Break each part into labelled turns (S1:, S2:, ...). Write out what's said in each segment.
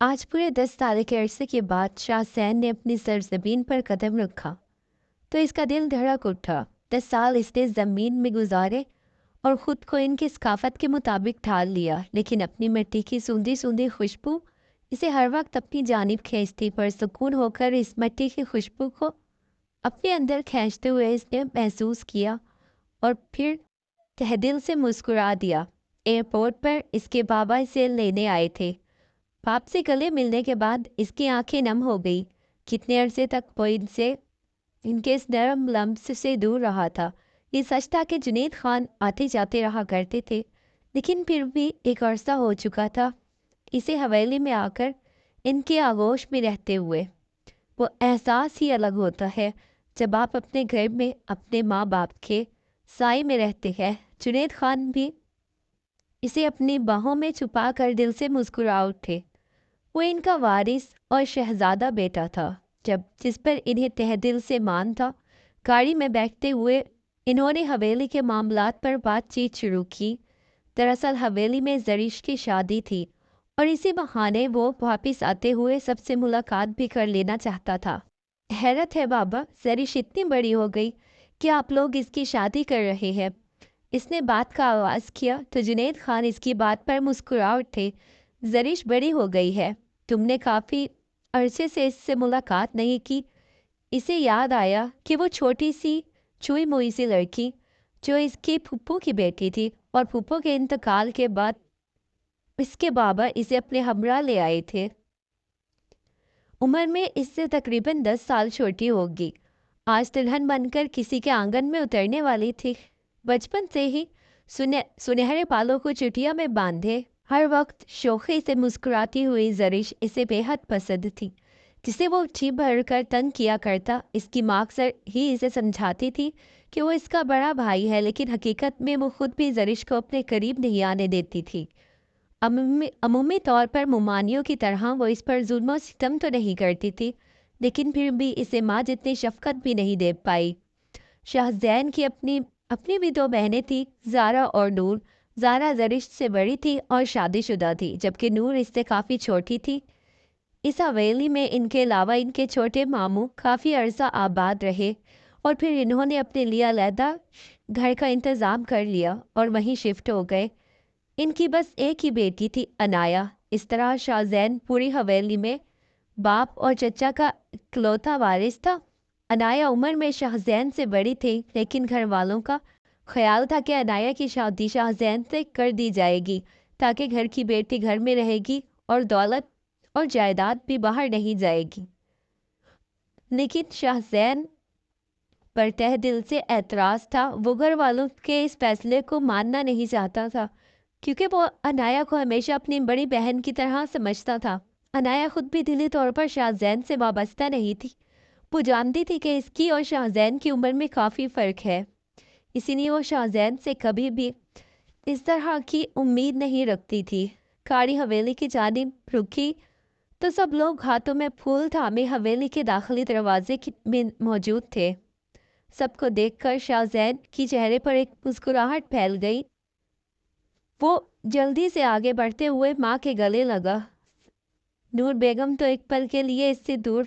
S1: آج پورے 10 سال کے عرصے کے بعد شاہ حسین نے اپنی سرزمین پر قدم رکھا تو اس کا دل دھڑک اٹھا۔ 10 سال اس نے زمین میں گزارے اور خود کو ان کی ثقافت کے مطابق ڈھال لیا، لیکن اپنی مٹی کی سوندھی سوندھی خوشبو اسے ہر وقت اپنی جانب کھینچتی۔ پرسکون ہو کر اس مٹی کی خوشبو کو اپنے اندر کھینچتے ہوئے اس نے محسوس کیا اور پھر تہ دل سے مسکرا دیا۔ ایئرپورٹ پر اس کے بابا اسے لینے آئے تھے۔ باپ سے گلے ملنے کے بعد اس کی آنکھیں نم ہو گئی۔ کتنے عرصے تک وہ ان کے اس نرم لمس سے دور رہا تھا۔ یہ سچ تھا کہ جنید خان آتے جاتے رہا کرتے تھے، لیکن پھر بھی ایک عرصہ ہو چکا تھا اسے حویلی میں آ کر ان کے آغوش میں رہتے ہوئے۔ وہ احساس ہی الگ ہوتا ہے جب آپ اپنے گھر میں اپنے ماں باپ کے سائے میں رہتے ہیں۔ جنید خان بھی اسے اپنی باہوں میں چھپا کر دل سے مسکرا اٹھے۔ وہ ان کا وارث اور شہزادہ بیٹا تھا، جس پر انہیں تہ دل سے مان تھا۔ گاڑی میں بیٹھتے ہوئے انہوں نے حویلی کے معاملات پر بات چیت شروع کی۔ دراصل حویلی میں زرش کی شادی تھی اور اسی بہانے وہ واپس آتے ہوئے سب سے ملاقات بھی کر لینا چاہتا تھا۔ حیرت ہے بابا، زرش اتنی بڑی ہو گئی کہ آپ لوگ اس کی شادی کر رہے ہیں۔ اس نے بات کا آغاز کیا تو جنید خان اس کی بات پر مسکرا اٹھے۔ زرش بڑی ہو گئی ہے، تم نے کافی عرصے سے اس سے ملاقات نہیں کی۔ اسے یاد آیا کہ وہ چھوٹی سی چوئی موئی سی لڑکی جو اس کی پھپھو کی بیٹی تھی، اور پھپھو کے انتقال کے بعد اس کے بابا اسے اپنے ہمراہ لے آئے تھے۔ عمر میں اس سے تقریباً 10 سال چھوٹی ہوگی۔ آج دلہن بن کر کسی کے آنگن میں اترنے والی تھی۔ بچپن سے ہی سنہرے بالوں کو چٹیا میں باندھے ہر وقت شوخی سے مسکراتی ہوئی زرش اسے بے حد پسند تھی، جسے وہ جی بھر کر تنگ کیا کرتا۔ اس کی ماں اکثر ہی اسے سمجھاتی تھی کہ وہ اس کا بڑا بھائی ہے، لیکن حقیقت میں وہ خود بھی زرش کو اپنے قریب نہیں آنے دیتی تھی۔ عمومی طور پر ممانیوں کی طرح وہ اس پر ظلم و ستم تو نہیں کرتی تھی، لیکن پھر بھی اسے ماں جتنی شفقت بھی نہیں دے پائی۔ شاہ زین کی اپنی بھی 2 بہنیں تھیں، زارا اور نور۔ زارا زرش سے بڑی تھی اور شادی شدہ تھی، جبکہ نور اس سے کافی چھوٹی تھی۔ اس حویلی میں ان کے علاوہ ان کے چھوٹے ماموں کافی عرصہ آباد رہے اور پھر انہوں نے اپنے لیے علیحدہ گھر کا انتظام کر لیا اور وہیں شفٹ ہو گئے۔ ان کی بس ایک ہی بیٹی تھی، عنایا۔ اس طرح شاہ زین پوری حویلی میں باپ اور چچا کا اکلوتا وارث تھا۔ عنایا عمر میں شاہ زین سے بڑی تھی، لیکن گھر والوں کا خیال تھا کہ عنایا کی شادی شاہ زین سے کر دی جائے گی تاکہ گھر کی بیٹی گھر میں رہے گی اور دولت اور جائیداد بھی باہر نہیں جائے گی۔ لیکن شاہ زین پر تہ دل سے اعتراض تھا۔ وہ گھر والوں کے اس فیصلے کو ماننا نہیں چاہتا تھا، کیونکہ وہ عنایا کو ہمیشہ اپنی بڑی بہن کی طرح سمجھتا تھا۔ عنایا خود بھی دلی طور پر شاہ زین سے وابستہ نہیں تھی۔ وہ جانتی تھی کہ اس کی اور شاہ زین کی عمر میں کافی فرق ہے، اسی لیے وہ شاہ زین سے کبھی بھی اس طرح کی امید نہیں رکھتی تھی۔ کاڑی حویلی کی جانب رکی تو سب لوگ ہاتھوں میں پھول تھامے حویلی کے داخلی دروازے میں موجود تھے۔ سب کو دیکھ کر شاہ زین کی چہرے پر ایک مسکراہٹ پھیل گئی۔ وہ جلدی سے آگے بڑھتے ہوئے ماں کے گلے لگا۔ نور بیگم تو ایک پل کے لیے اس سے دور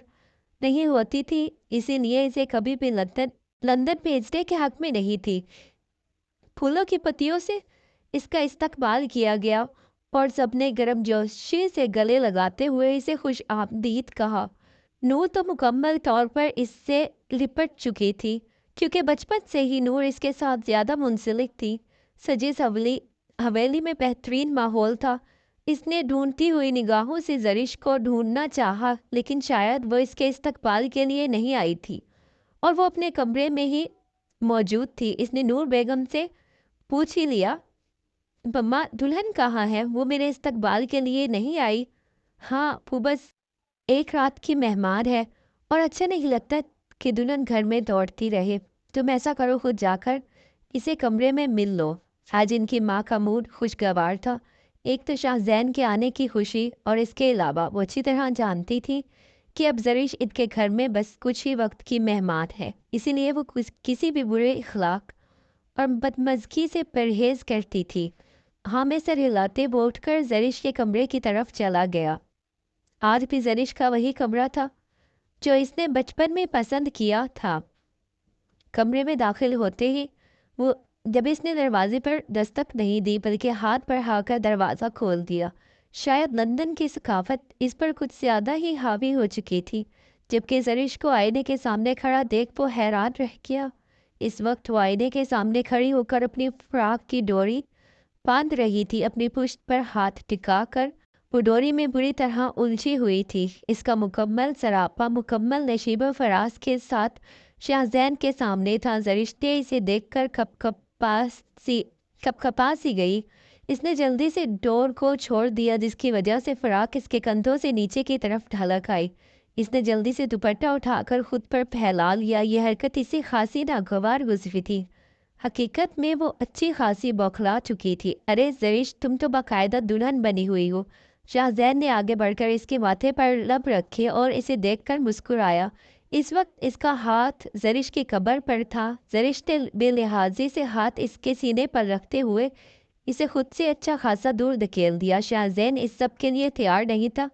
S1: نہیں ہوتی تھی، اسی لیے اسے کبھی بھی لندن بھیجنے کے حق میں نہیں تھی۔ پھولوں کی پتیوں سے اس کا استقبال کیا گیا اور سب نے گرم جوشی سے گلے لگاتے ہوئے اسے خوش آمدید کہا۔ نور تو مکمل طور پر اس سے لپٹ چکی تھی، کیونکہ بچپن سے ہی نور اس کے ساتھ زیادہ منسلک تھی۔ سجی حویلی میں بہترین ماحول تھا۔ اس نے ڈھونڈتی ہوئی نگاہوں سے زرش کو ڈھونڈنا چاہا، لیکن شاید وہ اس کے استقبال کے لیے نہیں آئی تھی اور وہ اپنے کمرے میں ہی موجود تھی۔ اس نے نور بیگم سے پوچھ ہی لیا، مما دلہن کہاں ہے؟ وہ میرے استقبال کے لیے نہیں آئی؟ ہاں، وہ بس ایک رات کی مہمان ہے اور اچھا نہیں لگتا کہ دلہن گھر میں دوڑتی رہے۔ تم ایسا کرو، خود جا کر اسے کمرے میں مل لو۔ آج ان کی ماں کا موڈ خوشگوار تھا۔ ایک تو شاہ زین کے آنے کی خوشی، اور اس کے علاوہ وہ اچھی طرح جانتی تھی کہ اب زرش ان کے گھر میں بس کچھ ہی وقت کی مہمان ہے، اسی لیے وہ کسی بھی برے اخلاق اور بدمزگی سے پرہیز کرتی تھی۔ ہاں میں سر ہلاتے وہ اٹھ کر زرش کے کمرے کی طرف چلا گیا۔ آج بھی زرش کا وہی کمرہ تھا جو اس نے بچپن میں پسند کیا تھا۔ کمرے میں داخل ہوتے ہی وہ جب اس نے دروازے پر دستک نہیں دی بلکہ ہاتھ بڑھا کر دروازہ کھول دیا، شاید لندن کی ثقافت اس پر کچھ زیادہ ہی حاوی ہو چکی تھی۔ جبکہ زرش کو آئینے کے سامنے کھڑا دیکھ وہ حیران رہ گیا۔ اس وقت وہ آئینے کے سامنے کھڑی ہو کر اپنی فراق کی ڈوری باندھ رہی تھی، اپنی پشت پر ہاتھ ٹکا کر۔ وہ ڈوری میں بری طرح الجھی ہوئی تھی۔ اس کا مکمل سراپا مکمل نشیب و فراز کے ساتھ شاہزین کے سامنے تھا۔ زرش نے اسے دیکھ کر کپکپا سی گئی۔ اس نے جلدی سے ڈور کو چھوڑ دیا جس کی وجہ سے فراق اس کے کندھوں سے نیچے کی طرف ڈھلک آئی۔ اس نے جلدی سے دوپٹہ اٹھا کر خود پر پھیلا لیا۔ یہ حرکت اسے خاصی ناگوار گزری تھی۔ حقیقت میں وہ اچھی خاصی بوکھلا چکی تھی۔ ارے زرش، تم تو باقاعدہ دلہن بنی ہوئی ہو۔ شاہزین نے آگے بڑھ کر اس کے ماتھے پر لب رکھے اور اسے دیکھ کر مسکرایا۔ اس وقت اس کا ہاتھ زرش کی کمر پر تھا۔ زرش نے بے لحاظی سے ہاتھ اس کے سینے پر رکھتے ہوئے اسے خود سے اچھا خاصا دور دھکیل دیا۔ شاہزین اس سب کے لیے تیار نہیں تھا،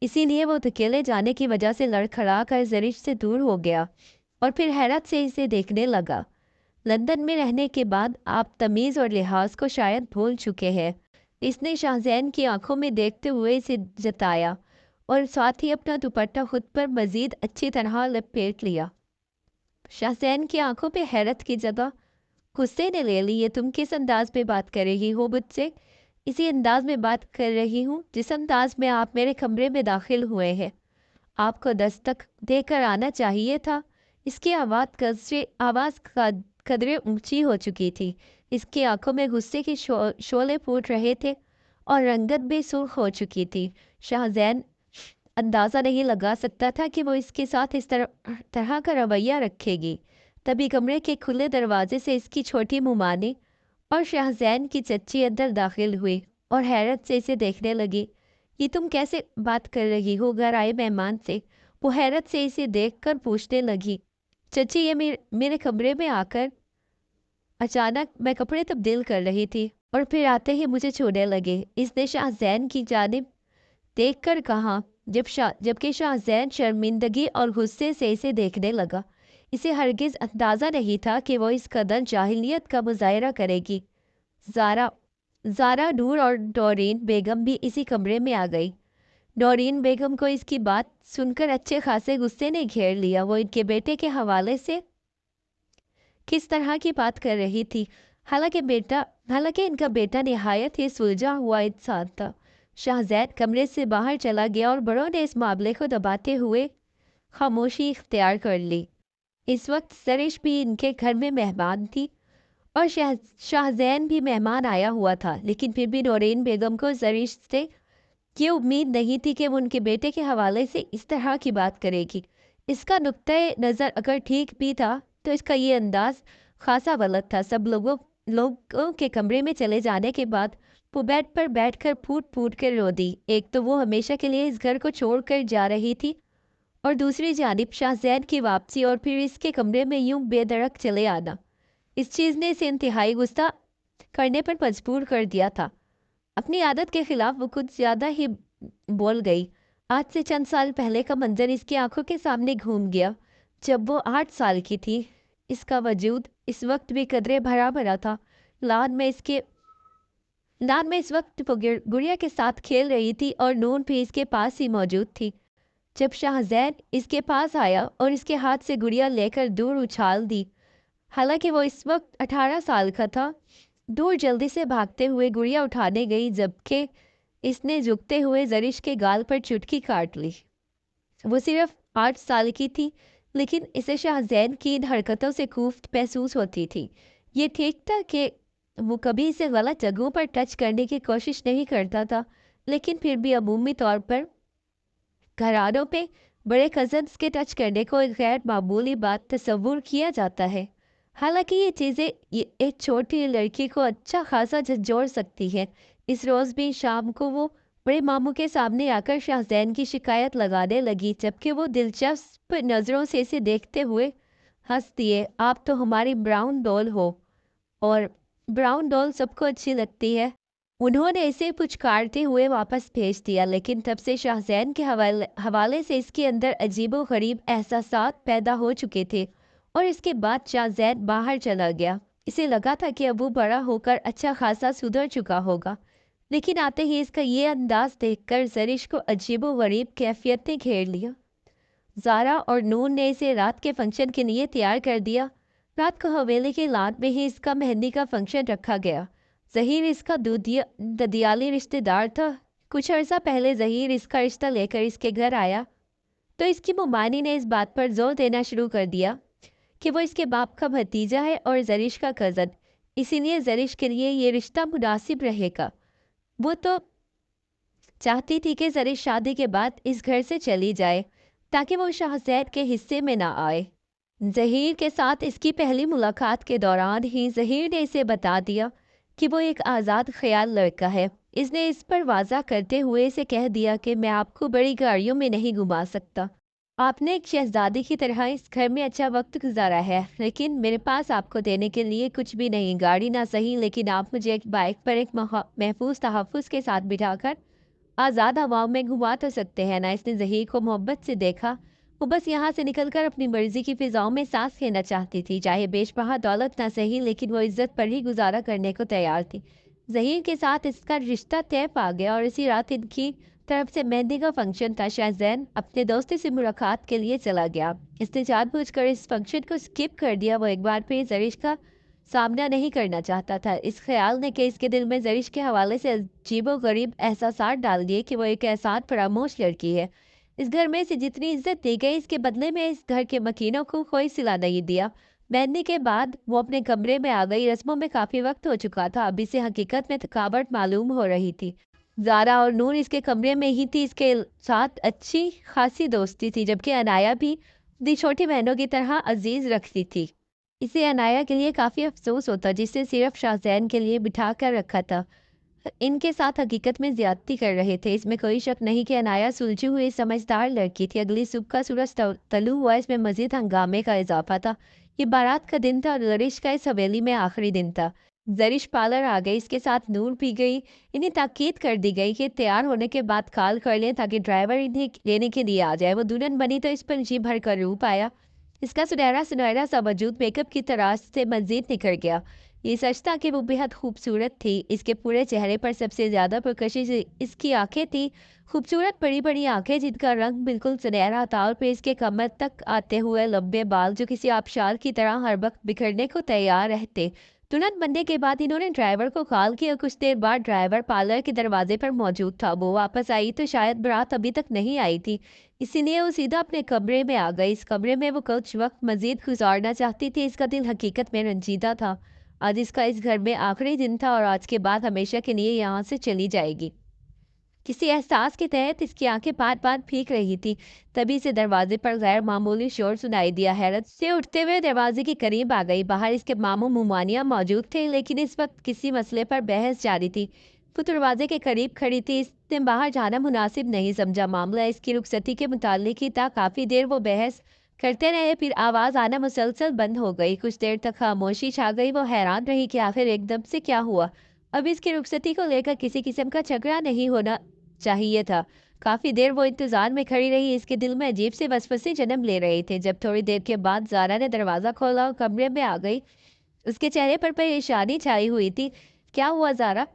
S1: اسی لیے وہ دھکیلے جانے کی وجہ سے لڑکھڑا کر زرش سے دور ہو گیا اور پھر حیرت سے اسے دیکھنے لگا۔ لندن میں رہنے کے بعد آپ تمیز اور لحاظ کو شاید بھول چکے ہیں، اس نے شاہزین کی آنکھوں میں دیکھتے ہوئے اسے جتایا اور ساتھ ہی اپنا دوپٹہ خود پر مزید اچھی طرح لپیٹ لیا۔ شاہزین کی آنکھوں پہ حیرت کی جگہ غصے نے لے لی۔ یہ تم کس انداز میں بات کر رہی ہو مجھ سے؟ اسی انداز میں بات کر رہی ہوں جس انداز میں آپ میرے کمرے میں داخل ہوئے ہیں۔ آپ کو دستک دے کر آنا چاہیے تھا۔ اس کی آواز قدرے اونچی ہو چکی تھی۔ اس کی آنکھوں میں غصے کے شعلے پھوٹ رہے تھے اور رنگت بھی سرخ ہو چکی تھی۔ شاہزین اندازہ نہیں لگا سکتا تھا کہ وہ اس کے ساتھ اس طرح کا رویہ رکھے گی۔ تبھی کمرے کے کھلے دروازے سے اس کی چھوٹی ممانی اور شاہزین کی چچی اندر داخل ہوئی اور حیرت سے اسے دیکھنے لگی۔ یہ تم کیسے بات کر رہی ہو گھر آئے مہمان سے؟ وہ حیرت سے اسے دیکھ کر پوچھنے لگی۔ چچی، یہ میرے کمرے میں آ کر اچانک میں کپڑے تبدیل کر رہی تھی اور پھر آتے ہی مجھے چھونے لگے، اس نے شاہزین کی جانب دیکھ کر کہا، جبکہ شاہزین شرمندگی اور غصے سے اسے دیکھنے لگا۔ اسے ہرگز اندازہ نہیں تھا کہ وہ اس قدر جاہلیت کا مظاہرہ کرے گی۔ زارا نور اور ڈورین بیگم بھی اسی کمرے میں آ گئی۔ ڈورین بیگم کو اس کی بات سن کر اچھے خاصے غصے نے گھیر لیا۔ وہ ان کے بیٹے کے حوالے سے کس طرح کی بات کر رہی تھی، حالانکہ ان کا بیٹا نہایت ہی سلجھا ہوا انسان تھا۔ شاہزین کمرے سے باہر چلا گیا اور بڑوں نے اس معاملے کو دباتے ہوئے خاموشی اختیار کر لی۔ اس وقت زرش بھی ان کے گھر میں مہمان تھی اور شاہزین بھی مہمان آیا ہوا تھا، لیکن پھر بھی ڈورین بیگم کو زرش سے یہ امید نہیں تھی کہ وہ ان کے بیٹے کے حوالے سے اس طرح کی بات کرے گی۔ اس کا نقطۂ نظر اگر ٹھیک بھی تھا تو اس کا یہ انداز خاصا غلط تھا۔ سب لوگوں کے کمرے میں چلے جانے کے بعد وہ بیڈ پر بیٹھ کر پھوٹ کر رو دی۔ ایک تو وہ ہمیشہ کے لیے اس گھر کو چھوڑ کر جا رہی تھی اور دوسری جانب شاہزین کی واپسی اور پھر اس کے کمرے میں یوں بے دھڑک چلے آنا، اس چیز نے اسے انتہائی غصہ کرنے پر مجبور کر دیا تھا۔ اپنی عادت کے خلاف وہ کچھ زیادہ ہی بول گئی۔ آج سے چند سال پہلے کا منظر اس کی آنکھوں کے سامنے گھوم گیا۔ جب وہ 8 سال کی تھی، اس کا وجود اس وقت بھی قدرے بھرا بھرا تھا۔ لان میں اس وقت وہ گڑیا کے ساتھ کھیل رہی تھی اور نون بھی اس کے پاس ہی موجود تھی۔ جب شاہزین اس کے پاس آیا اور اس کے ہاتھ سے گڑیا لے کر دور اچھال دی، حالانکہ وہ اس وقت 18 سال کا تھا، دور جلدی سے بھاگتے ہوئے گڑیا اٹھانے گئی، جبکہ اس نے جھکتے ہوئے زرش کے گال پر چٹکی کاٹ لی۔ وہ صرف 8 سال کی تھی، لیکن اسے شاہزین کی ان حرکتوں سے کوفت محسوس ہوتی تھی۔ یہ ٹھیک تھا کہ وہ کبھی اسے غلط جگہوں پر ٹچ کرنے کی کوشش نہیں کرتا تھا، لیکن پھر بھی عمومی طور پر گھرانوں پہ بڑے کزنز کے ٹچ کرنے کو ایک غیر معمولی بات تصور کیا جاتا ہے۔ حالانکہ یہ چیزیں ایک چھوٹی لڑکی کو اچھا خاصا جھنجھوڑ سکتی ہیں۔ اس روز بھی شام کو وہ بڑے ماموں کے سامنے آ کر شاہزین کی شکایت لگانے لگی، جبکہ وہ دلچسپ نظروں سے اسے دیکھتے ہوئے ہنس دیے۔ آپ تو ہماری براؤن ڈول ہو، اور براؤن ڈول سب کو اچھی لگتی ہے۔ उन्होंने इसे पुचकारते हुए वापस भेज दिया, लेकिन तब से शाहजैन के हवाले से इसके अंदर अजीबो-गरीब एहसासात पैदा हो चुके थे और इसके बाद शाहजैन बाहर चला गया। इसे लगा था कि अब वो बड़ा होकर अच्छा खासा सुधर चुका होगा, लेकिन आते ही इसका ये अंदाज देखकर ज़रिश को अजीबो-गरीब कैफियत ने घेर लिया। ज़ारा और नून ने इसे रात के फंक्शन के लिए तैयार कर दिया। रात को हवेली के लाट में ही इसका मेहंदी का फंक्शन रखा गया। ज़हीर इसका ददियाली रिश्तेदार था। कुछ अर्सा पहले ज़हीर इसका रिश्ता लेकर इसके घर आया तो इसकी मुमानी ने इस बात पर जोर देना शुरू कर दिया कि वो इसके बाप का भतीजा है और ज़रिश का कज़न, इसीलिए ज़रिश के लिए ये रिश्ता मुनासिब रहेगा। वो तो चाहती थी कि ज़रिश शादी के बाद इस घर से चली जाए ताकि वो शाहज़ैद के हिस्से में ना आए। ज़हीर के साथ इसकी पहली मुलाकात के दौरान ही ज़हीर ने इसे बता दिया कि वो एक आज़ाद ख्याल लड़का है। इसने इस पर वाज़ा करते हुए इसे कह दिया कि मैं आपको बड़ी गाड़ियों में नहीं घुमा सकता। आपने एक शहज़ादी की तरह इस घर में अच्छा वक्त गुजारा है, लेकिन मेरे पास आपको देने के लिए कुछ भी नहीं। गाड़ी ना सही, लेकिन आप मुझे एक बाइक पर एक महफूज तहफ़्फ़ुज़ के साथ बिठाकर आज़ाद हवाओं में घुमा तो सकते हैं ना। इसने ज़हीर को मोहब्बत से देखा। वो बस यहाँ से निकलकर अपनी मर्जी की फिजाओं में सांस लेना चाहती थी, चाहे बेशबहा दौलत ना सही, लेकिन वो इज्जत पर ही गुजारा करने को तैयार थी। ज़हीर के साथ इसका रिश्ता तय पा गया और इसी रात इनकी तरफ से मेहंदी का फंक्शन था। शाहजैन अपने दोस्ती से मुलाकात के लिए चला गया। इसने जानबूझकर इस फंक्शन को स्किप कर दिया। वो एक बार फिर ज़रिश का सामना नहीं करना चाहता था। इस ख्याल ने कि इसके दिल में ज़रिश के हवाले से अजीबो-गरीब एहसासात डाल दिए कि वो एक एहसान फरामोश लड़की है। इस घर में इसे जितनी इज्जत दी गई, इसके बदले में इस घर के मकीनों को कोई सिला नहीं दिया। मरने के बाद वो अपने कमरे में आ गई। रस्मों में काफ़ी वक्त हो चुका था। अब इसे हकीकत में थकावट मालूम हो रही थी। ज़ारा और नूर इसके कमरे में ही थी। इसके साथ अच्छी खासी दोस्ती थी, जबकि अनाया भी अपनी छोटी बहनों की तरह अजीज़ रखती थी। इसे अनाया के लिए काफ़ी अफसोस होता, जिसे सिर्फ शाहजैन के लिए बिठा कर रखा था। इनके साथ हकीकत में ज्यादती कर रहे थे। इसमें कोई शक नहीं कि अनाया सुलझी हुई समझदार लड़की थी। अगली सुबह का सूरज तलू हुआ। इसमें मजीद हंगामे का इजाफा था। ये बारात का दिन था और ज़रिश का इस हवेली में आखिरी दिन था। ज़रिश पार्लर आ गई, इसके साथ नूर भी गई। इन्हें ताकीद कर दी गई कि तैयार होने के बाद कॉल कर लें ताकि ड्राइवर इन्हें लेने के लिए आ जाए। वो दुल्हन बनी तो इस पर जी भर कर रूप आया। इसका सुनहरा सुनहरा सा वजूद मेकअप की तराश से मजीद निखर गया। ये सच था कि वो बेहद खूबसूरत थी। इसके पूरे चेहरे पर सबसे ज़्यादा पुरकशिश इसकी आंखें थी। खूबसूरत बड़ी बड़ी आंखें जिनका रंग बिल्कुल सुनहरा था और फिर इसके कमर तक आते हुए लंबे बाल जो किसी आबशार की तरह हर वक्त बिखरने को तैयार रहते। तुरंत बनने के बाद इन्होंने ड्राइवर को कॉल किया। कुछ देर बाद ड्राइवर पार्लर के दरवाजे पर मौजूद था। वो वापस आई तो शायद बारात अभी तक नहीं आई थी, इसीलिए वो सीधा अपने कमरे में आ गई। इस कमरे में वो कुछ वक्त मजीद गुजारना चाहती थी। इसका दिल हकीकत में रंजीदा था। आज इसका इस घर में आखिरी दिन था और आज के बाद हमेशा के लिए यहाँ से चली जाएगी। किसी एहसास के तहत इसकी आंखें बार बार भीग रही थी। तभी से दरवाजे पर गैर मामूली शोर सुनाई दिया। हैरत से उठते हुए दरवाजे के करीब आ गई। बाहर इसके मामू मुमानिया मौजूद थे, लेकिन इस वक्त किसी मसले पर बहस जारी थी। वो दरवाजे के करीब खड़ी थी। इसने बाहर जाना मुनासिब नहीं समझा। मामला इसकी रुखसती के मुताल्लिक ही था। काफ़ी देर वो बहस करते रहे, फिर आवाज़ आना मुसलसल बंद हो गई। कुछ देर तक खामोशी छा गई। वो हैरान रही कि आखिर एकदम से क्या हुआ। अब इसकी रुखसती को लेकर किसी किस्म का झगड़ा नहीं होना चाहिए था। काफ़ी देर वो इंतज़ार में खड़ी रही। इसके दिल में अजीब से वसवसे जन्म ले रहे थे। जब थोड़ी देर के बाद ज़ारा ने दरवाज़ा खोला और कमरे में आ गई, उसके चेहरे पर परेशानी छाई हुई थी। क्या हुआ ज़ारा?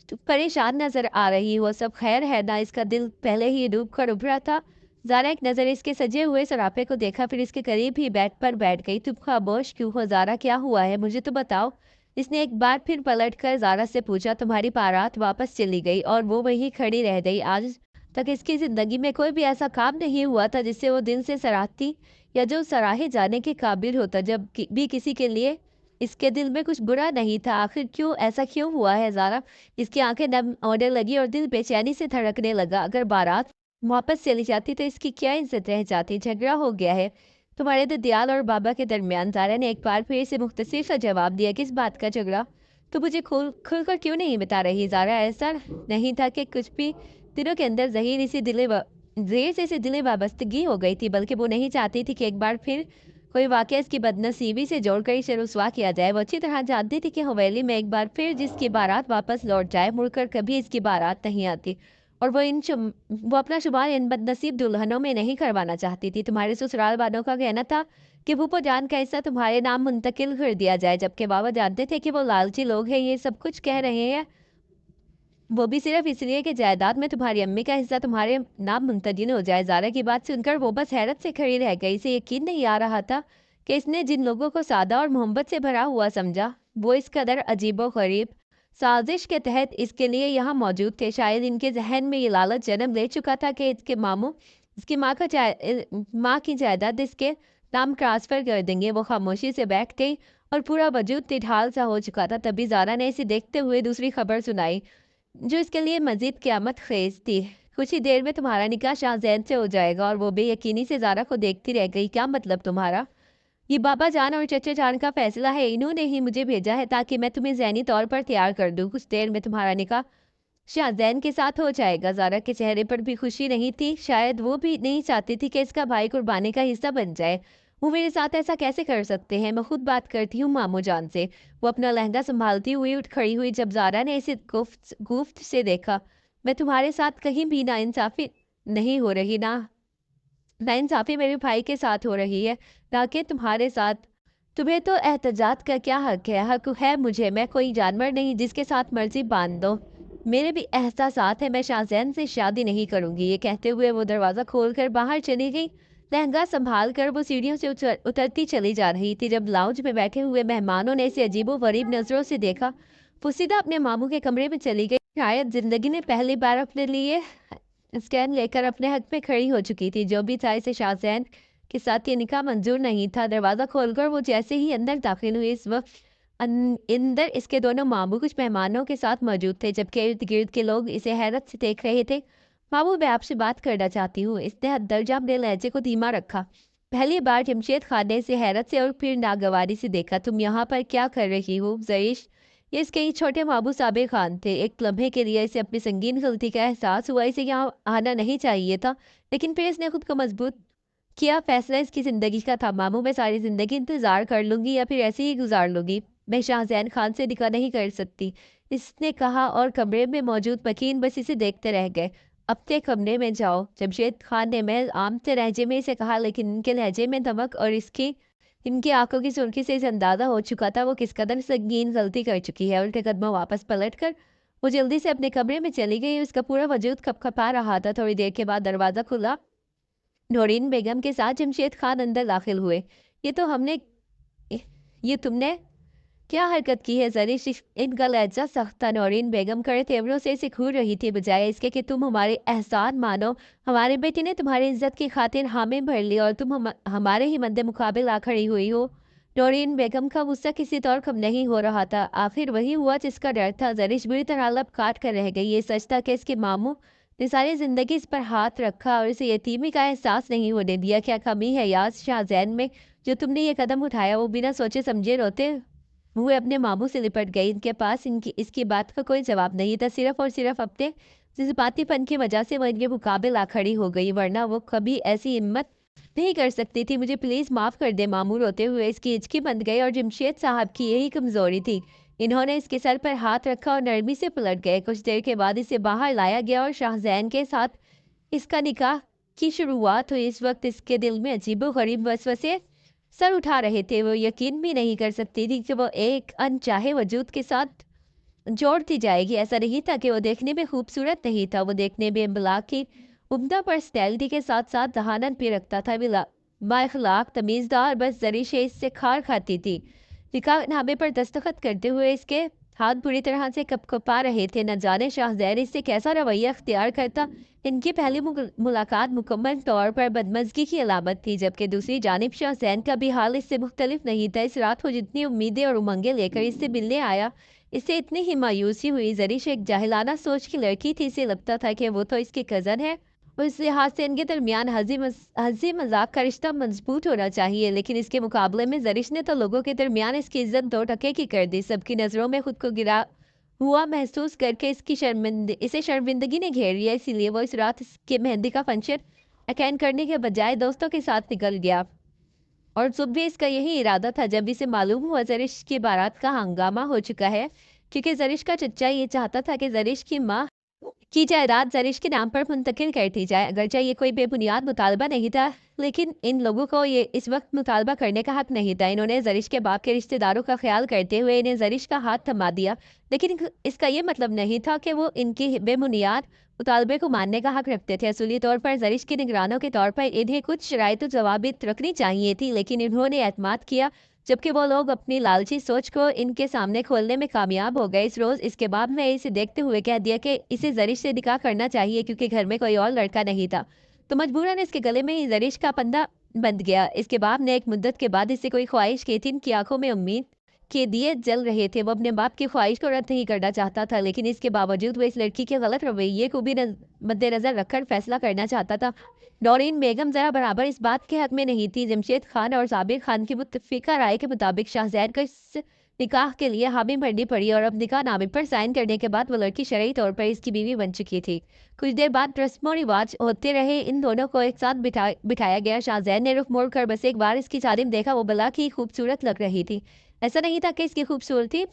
S1: तुम परेशान नज़र आ रही हो, सब खैर है ना? इसका दिल पहले ही डूब कर उभरा था। ज़ारा एक नज़र इसके सजे हुए सरापे को देखा, फिर इसके करीब ही बैठ गई। तुम खामोश क्यों हो ज़ारा? क्या हुआ है, मुझे तो बताओ। इसने एक बार फिर पलट कर ज़ारा से पूछा। तुम्हारी बारात वापस चली गई और वो वहीं खड़ी रह गई। आज तक इसकी ज़िंदगी में कोई भी ऐसा काम नहीं हुआ था जिससे वो दिल से सराहती या जो सराहे जाने के काबिल होता। जब भी किसी के लिए इसके दिल में कुछ बुरा नहीं था। आखिर क्यों ऐसा क्यों हुआ है ज़ारा? इसकी आंखें नम होने लगी और दिल बेचैनी से धड़कने लगा। अगर बारात वापस चली जाती तो इसकी क्या इज्जत रह जाती? झगड़ा हो गया है तुम्हारे ददियाल और बाबा के दरमियान। ज़ारा ने एक बार फिर से मुख्तसर सा जवाब दिया। किस बात का झगड़ा? तो मुझे खुलकर क्यों नहीं बता रही ज़ारा? ऐसा नहीं था कि कुछ भी दिनों के अंदर ज़हीर से इसे दिले वाबस्तगी हो गई थी, बल्कि वो नहीं चाहती थी कि एक बार फिर कोई वाकया इसकी बदनसीबी से जोड़कर इसे रुसवा किया जाए। वो अच्छी तरह जानती थी कि हवेली में एक बार फिर जिसकी बारात वापस लौट जाए, मुड़कर कभी इसकी बारात नहीं आती। और वो अपना शुमार इन बदनसीब दुल्हनों में नहीं करवाना चाहती थी। तुम्हारे ससुराल वालों का कहना था कि फूफो जान का हिस्सा तुम्हारे नाम मुंतकिल कर दिया जाए, जबकि बाबा जानते थे कि वो लालची लोग हैं, ये सब कुछ कह रहे हैं वो भी सिर्फ इसलिए कि जायदाद में तुम्हारी अम्मी का हिस्सा तुम्हारे नाम मुंतकिल हो जाए। ज़ारा की बात सुनकर वो बस हैरत से खड़ी रह गई। इसे यकीन नहीं आ रहा था कि इसने जिन लोगों को सादा और मोहब्बत से भरा हुआ समझा, वो इस कदर अजीबो गरीब साजिश के तहत इसके लिए यहाँ मौजूद थे। शायद इनके जहन में ये लालच जन्म ले चुका था कि इसके मामू इसकी माँ की जायदाद इसके नाम ट्रांसफ़र कर देंगे। वो खामोशी से बैठ गई और पूरा वजूद तिठाल सा हो चुका था। तभी ज़ारा ने इसे देखते हुए दूसरी खबर सुनाई, जो इसके लिए मजीद क़यामत ख़ेज़ थी। कुछ ही देर में तुम्हारा निकाह शाहज़ैन से हो जाएगा। और वो बेयकीनी से ज़ारा को देखती रह गई। क्या मतलब तुम्हारा? ये बाबा जान और चचा जान का फैसला है। इन्होंने ही मुझे भेजा है ताकि मैं तुम्हें ज़हनी तौर पर तैयार कर दूँ। कुछ देर में तुम्हारा निकाह शाहज़ैन के साथ हो जाएगा। ज़ारा के चेहरे पर भी खुशी नहीं थी। शायद वो भी नहीं चाहती थी कि इसका भाई कुर्बानी का हिस्सा बन जाए। वो मेरे साथ ऐसा कैसे कर सकते हैं? मैं खुद बात करती हूँ मामू जान से। वो अपना लहंगा संभालती हुई उठ खड़ी हुई जब ज़ारा ने इसे गुफ्त से देखा। मैं तुम्हारे साथ कहीं भी नाइंसाफ़ी नहीं हो रही ना। नाइंसाफ़ी मेरे भाई के साथ हो रही है, ना कि तुम्हारे साथ। तुम्हें तो एहतजाज का क्या हक है? हक है मुझे। मैं कोई जानवर नहीं जिसके साथ मर्जी बांध दो। मेरे भी एहसासात है। मैं शाहज़ैन से शादी नहीं करूंगी। ये कहते हुए वो दरवाज़ा खोलकर बाहर चली गई। लहंगा संभाल कर वो सीढ़ियों से उतरती चली जा रही थी जब लाउंज में बैठे हुए मेहमानों ने इसे अजीबो गरीब नज़रों से देखा। वो सीधा अपने मामू के कमरे में चली गई। शायद जिंदगी ने पहली बार अपने लिए स्कैन लेकर अपने हक में खड़ी हो चुकी थी। जो भी था, इसे शाहज़ैन के साथ ये निकाह मंजूर नहीं था। दरवाज़ा खोलकर वो जैसे ही अंदर दाखिल हुई, इस वक्त अंदर इसके दोनों मामू कुछ मेहमानों के साथ मौजूद थे, जबकि इर्द गिर्द के लोग इसे हैरत से देख रहे थे। मामू, मैं आपसे बात करना चाहती हूँ। इसने हद दर्जा अपने लहजे को धीमा रखा। पहली बार जमशेद खान ने इसे हैरत से और फिर नागवारी से देखा। तुम यहाँ पर क्या कर रही हो जरीश? ये इसके ही छोटे माबू साबिर खान थे। एक लम्हे के लिए इसे अपनी संगीन गलती का एहसास हुआ। इसे यहाँ आना नहीं चाहिए था, लेकिन फिर इसने खुद को मजबूत किया। फैसला इसकी ज़िंदगी का था। मामू, मैं सारी ज़िंदगी इंतज़ार कर लूँगी या फिर ऐसे ही गुजार लूँगी। मैं शाहज़ैन खान से निकाह नहीं कर सकती, इसने कहा। और कमरे में मौजूद मकीन बस इसे देखते रह गए। अपने कमरे में जाओ, जमशेद खान ने मैं आम से लहजे में इसे कहा, लेकिन इनके लहजे में धमक और इनकी आंखों की सुर्खी से इसे अंदाज़ा हो चुका था वो किस कदर संगीन गलती कर चुकी है। उल्टे कदमों वापस पलट कर वो जल्दी से अपने कमरे में चली गई। उसका पूरा वजूद कपकपा रहा था। थोड़ी देर के बाद दरवाज़ा खुला। नौरीन बेगम के साथ जमशेद खान अंदर दाखिल हुए। ये तो हमने ये तुमने क्या हरकत की है जरीश? इनका लहजा सख्त था। नौरीन बेगम कड़े तेवरों से इसे घूर रही थी, बजाय इसके कि तुम हमारे एहसान मानो। हमारे बेटे ने तुम्हारी इज्जत की खातिर हामी भर ली और तुम हमारे ही मद्दे मुकाबिल आ खड़ी हुई हो। नौरीन बेगम का गुस्सा किसी तौर कम नहीं हो रहा था। आखिर वही हुआ जिसका डर था। जरीश बुरी तरह लब काट कर रह गई। ये सच था कि इसके मामू ने सारी जिंदगी इस पर हाथ रखा और इसे यतीमी का एहसास नहीं होने दिया। क्या कमी है याद शाहजैन में जो तुमने ये कदम उठाया? वो बिना सोचे समझे रोते हुए अपने मामू से लिपट गई। इनके पास इसकी बात का कोई जवाब नहीं था। सिर्फ और सिर्फ अपने जज्बातीपन की वजह से वो इनके मुकाबले आ खड़ी हो गई, वरना वो कभी ऐसी हिम्मत नहीं कर सकती थी। मुझे प्लीज़ माफ़ कर दे मामू, रोते हुए इसकी हिचकी बंद गई। और जमशेद साहब की यही कमज़ोरी थी। इन्होंने इसके सर पर हाथ रखा और नरमी से पलट गए। कुछ देर के बाद इसे बाहर लाया गया और शाहजैन के साथ इसका निकाह की शुरुआत हुई। इस वक्त इसके दिल में अजीबो गरीब वसवसे सर उठा रहे थे। वो यकीन भी नहीं कर सकती थी कि वो एक अनचाहे वजूद के साथ जोड़ती जाएगी। ऐसा नहीं था कि वो देखने में खूबसूरत नहीं था, वो देखने में इम्बलाक की उम्दा पर्सनैलिटी के साथ साथ जहानत भी रखता था। बाखलाक तमीज़दार, बस जरी से इससे खार खाती थी। निकाहनामे पर दस्तखत करते हुए इसके हाथ बुरी तरह से कपकपा रहे थे। न जाने शाहज़ैन इससे कैसा रवैया अख्तियार करता। इनकी पहली मुलाकात मुकम्मल तौर पर बदमज़गी की अलामत थी, जबकि दूसरी जानिब शाहज़ैन का भी हाल इससे मुख्तलिफ नहीं था। इस रात वो जितनी उम्मीदें और उमंगें लेकर इससे मिलने आया, इससे इतनी ही मायूसी हुई। जरीश एक जाहिलाना सोच की लड़की थी। इसे लगता था कि वो तो इसकी कज़न है और इस लिहाज से इनके दरमियान हंसी मजाक का रिश्ता मजबूत होना चाहिए, लेकिन इसके मुकाबले में जरीश ने तो लोगों के दरमियान इसकी इज्जत दो टके की कर दी। सबकी नज़रों में खुद को गिरा हुआ महसूस करके इसे शर्मिंदगी ने घेर लिया। इसीलिए वो इस रात के मेहंदी का फंक्शन अटेंड करने के बजाय दोस्तों के साथ निकल गया। اور صبح اس کا یہی ارادہ تھا جب اسے معلوم ہوا زرش کی بارات کا ہنگامہ ہو چکا ہے، کیونکہ زرش کا چچا یہ چاہتا تھا کہ زرش کی ماں کی جائیداد زرش کے نام پر منتقل کر دی جائے۔ اگرچہ یہ کوئی بے بنیاد مطالبہ نہیں تھا، لیکن ان لوگوں کو یہ اس وقت مطالبہ کرنے کا حق نہیں تھا۔ انہوں نے زرش کے باپ کے رشتہ داروں کا خیال کرتے ہوئے انہیں زرش کا ہاتھ تھما دیا، لیکن اس کا یہ مطلب نہیں تھا کہ وہ ان کی بے بنیاد مطالبے کو ماننے کا حق رکھتے تھے۔ اصولی طور پر زرش کے نگرانوں کے طور پر انہیں کچھ شرائط و ضوابط رکھنی چاہیے تھی، لیکن انہوں نے اعتماد کیا، جبکہ وہ لوگ اپنی لالچی سوچ کو ان کے سامنے کھولنے میں کامیاب ہو گئے۔ اس روز اس کے بعد میں اسے دیکھتے ہوئے کہہ دیا کہ اسے زرش سے نکاح کرنا چاہیے، کیونکہ گھر میں کوئی اور لڑکا نہیں تھا، تو مجبوراً اس کے گلے میں ہی زرش کا پندہ بند گیا۔ اس کے باپ نے ایک مدت کے بعد اس سے کوئی خواہش کی تھی، ان کی آنکھوں میں امید کے دیے جل رہے تھے۔ وہ اپنے باپ کی خواہش کو رد نہیں کرنا چاہتا تھا، لیکن اس کے باوجود وہ اس لڑکی کے غلط رویے کو بھی مد نظر رکھ کر فیصلہ کرنا چاہتا تھا۔ نورین بیگم ذرا برابر اس بات کے حق میں نہیں تھی۔ جمشید خان اور صابر خان کی متفقہ رائے کے مطابق شہزاد کو اس نکاح کے لیے حامی بھرنی پڑی، اور اب نکاح نامے پر سائن کرنے کے بعد وہ لڑکی شرعی طور پر اس کی بیوی بن چکی تھی۔ کچھ دیر بعد رسم و رواج ہوتے رہے، ان دونوں کو ایک ساتھ بٹھایا گیا۔ شہزاد نے رخ موڑ کر بس ایک بار اس کی جانب دیکھا، وہ بلا کی خوبصورت لگ رہی تھی۔ ایسا نہیں تھا کہ اس کی خوبصورتی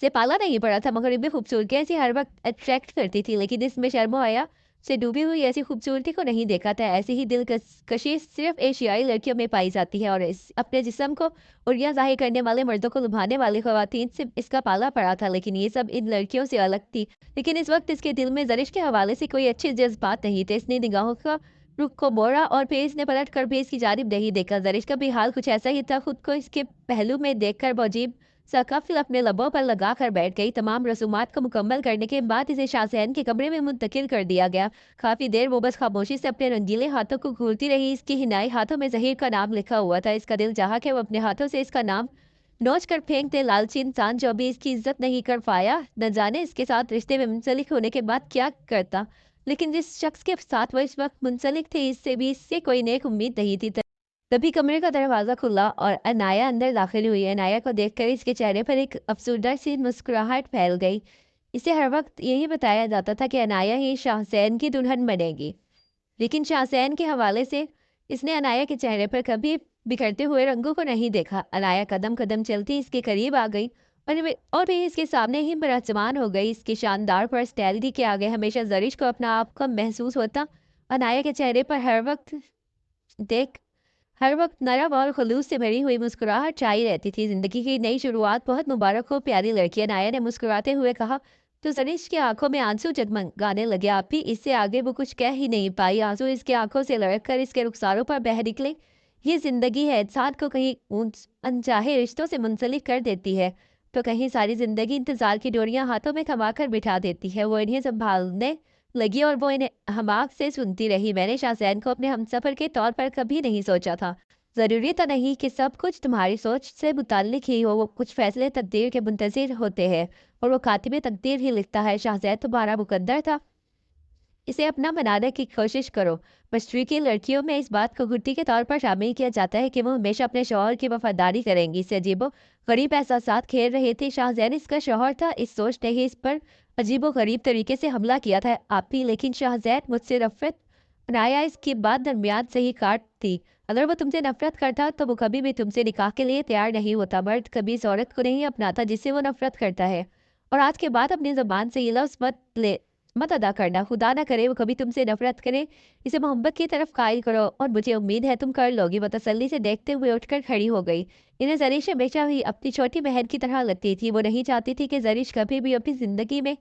S1: سے پالا نہیں پڑا تھا، مگر بھی خوبصورتی ایسی ہر وقت اٹریکٹ کرتی تھی، لیکن اس میں شرم و حیا سے ڈوبی ہوئی ایسی خوبصورتی کو نہیں دیکھا تھا۔ ایسی ہی دل کشی صرف ایشیائی لڑکیوں میں پائی جاتی ہے، اور اپنے جسم کو اڑیا ظاہر کرنے والے مردوں کو لبھانے والی خواتین سے اس کا پالا پڑا تھا، لیکن یہ سب ان لڑکیوں سے الگ تھی۔ لیکن اس وقت اس کے دل میں زرش کے حوالے سے کوئی اچھے جذبات نہیں تھے۔ اس نے نگاہوں کا رخ کو موڑا اور پھر اس نے پلٹ کر بھی اس کی جانب نہیں دیکھا۔ زرش کا بھی حال کچھ ایسا ہی تھا، خود کو اس کے پہلو میں دیکھ کر عجیب سا قفل اپنے لبوں پر لگا کر بیٹھ گئی۔ تمام رسومات کو مکمل کرنے کے بعد اسے شاہزین کے کمرے میں منتقل کر دیا گیا۔ کافی دیر وہ بس خاموشی سے اپنے رنگیلے ہاتھوں کو گھورتی رہی۔ اس کی ہنائی ہاتھوں میں ظہیر کا نام لکھا ہوا تھا۔ اس کا دل چاہا کہ وہ اپنے ہاتھوں سے اس کا نام نوچ کر پھینک دے۔ لالچی انسان جو بھی اس کی عزت نہیں کر پایا، نہ جانے اس کے ساتھ رشتے میں منسلک ہونے کے بعد کیا کرتا، لیکن جس شخص کے ساتھ وہ اس وقت منسلک تھے، اس سے کوئی نیک امید نہیں تھی۔ تبھی کمرے کا دروازہ کھلا اور عنایہ اندر داخل ہوئی۔ عنایہ کو دیکھ کر اس کے چہرے پر ایک افسردہ سی مسکراہٹ پھیل گئی۔ اسے ہر وقت یہی بتایا جاتا تھا کہ عنایہ ہی شاہزین کی دلہن بنے گی، لیکن شاہزین کے حوالے سے اس نے عنایہ کے چہرے پر کبھی بکھرتے ہوئے رنگوں کو نہیں دیکھا۔ عنایہ قدم قدم چلتی اس کے قریب آ گئی اور بھی اس کے سامنے ہی براجمان ہو گئی۔ اس کی شاندار پرسنالٹی کے آگے ہمیشہ زرش کو اپنا آپ کو محسوس ہوتا۔ عنایہ کے چہرے پر ہر وقت نرم اور خلوص سے بھری ہوئی مسکراہٹ چھائی رہتی تھی۔ زندگی کی نئی شروعات بہت مبارک ہو پیاری لڑکی، عنایہ نے مسکراتے ہوئے کہا تو زرش کی آنکھوں میں آنسو جگمگانے لگے۔ آپ بھی اس سے آگے وہ کچھ کہہ ہی نہیں پائی۔ آنسو اس کے آنکھوں سے لڑک کر اس کے رخساروں پر بہہ نکلے۔ یہ زندگی ہے، انسان کو کہیں انچاہے رشتوں سے منسلک کر دیتی ہے، تو کہیں ساری زندگی انتظار کی ڈوریاں ہاتھوں میں تھما کر بٹھا دیتی ہے۔ وہ انہیں سنبھالنے لگی اور وہ انہیں حماق سے سنتی رہی۔ میں نے شاہزین کو اپنے ہمسفر کے طور پر کبھی نہیں سوچا تھا۔ ضروری تو نہیں کہ سب کچھ تمہاری سوچ سے متعلق ہی ہو، وہ کچھ فیصلے تقدیر کے منتظر ہوتے ہیں، اور وہ کاتب تقدیر ہی لکھتا ہے۔ شاہزید تمہارا مقدر تھا، اسے اپنا بنانے کی کوشش کرو۔ مشرقی لڑکیوں میں اس بات کو گھٹی کے طور پر شامل کیا جاتا ہے کہ وہ ہمیشہ اپنے شوہر کی وفاداری کریں گی۔ اسے عجیب و غریب احساسات کھیل رہے تھے۔ شاہزین اس کا شوہر تھا، اس سوچ نے ہی اس پر عجیب و غریب طریقے سے حملہ کیا تھا۔ آپ ہی، لیکن شاہزید مجھ سے نفرت عنایہ اس کی بات درمیان سے ہی کاٹ تھی۔ اگر وہ تم سے نفرت کرتا تو وہ کبھی بھی تم سے نکاح کے لیے تیار نہیں ہوتا۔ مرد کبھی اس عورت کو نہیں اپناتا جس سے وہ نفرت کرتا ہے، اور آج کے بعد اپنی زبان سے یہ لفظ مت ادا کرنا۔ خدا نہ کرے وہ کبھی تم سے نفرت کرے، اسے محبت کی طرف قائل کرو، اور مجھے امید ہے تم کر لو گی۔ وہ تسلی سے دیکھتے ہوئے اٹھ کر کھڑی ہو گئی۔ انہیں زرش ہمیشہ ہی اپنی چھوٹی بہن کی طرح لگتی تھی۔ وہ نہیں چاہتی تھی کہ زرش کبھی بھی اپنی زندگی میں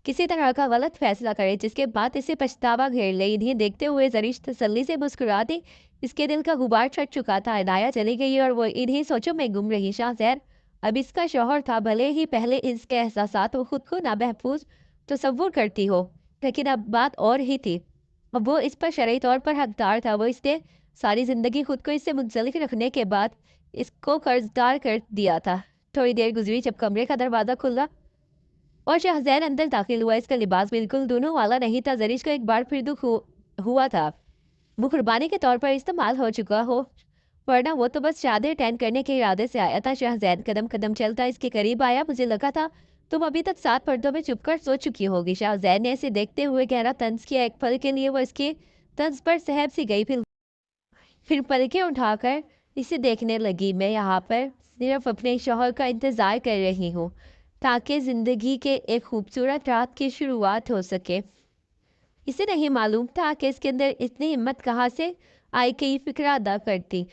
S1: کسی طرح کا غلط فیصلہ کرے جس کے بعد اسے پچھتاوا گھیر لے۔ انہیں دیکھتے ہوئے زرش تسلی سے مسکرا دی۔ اس کے دل کا غبار چھٹ چکا تھا۔ عنایہ چلی گئی اور وہ انہیں سوچوں میں گم رہی۔ شاہزیر اب اس کا شوہر تھا، بھلے ہی پہلے اس کے احساسات و خود کو نامحفوظ تصور کرتی ہو، لیکن اب بات اور ہی تھی۔ اب وہ اس پر شرعی طور پر حقدار تھا۔ وہ اس نے ساری زندگی خود کو اس سے منسلک رکھنے کے بعد اس کو قرضدار کر دیا تھا۔ تھوڑی دیر گزری جب کمرے کا دروازہ کھلا اور شاہزین اندر داخل ہوا۔ اس کا لباس بالکل دونوں والا نہیں تھا۔ زرش کو ایک بار پھر دکھ ہوا تھا وہ قربانی کے طور پر استعمال ہو چکا ہو، ورنہ وہ تو بس چادر ٹین کرنے کے ارادے سے آیا تھا۔ شاہزین قدم قدم چلتا اس کے قریب آیا۔ مجھے لگا تھا تم ابھی تک 7 پردوں میں چھپ کر سو چکی ہوگی۔ شاہزین نے اسے دیکھتے ہوئے گہرا طنز کیا۔ ایک پل کے لیے وہ اس کے طنز پر سہب سی گئی، پھر پلکیں اٹھا کر इसे देखने लगी। मैं यहाँ पर सिर्फ अपने शौहर का इंतज़ार कर रही हूँ ताकि ज़िंदगी के एक खूबसूरत रात की शुरुआत हो सके। इसे नहीं मालूम था कि इसके अंदर इतनी हिम्मत कहाँ से आई कि ये फिक्र अदा करती,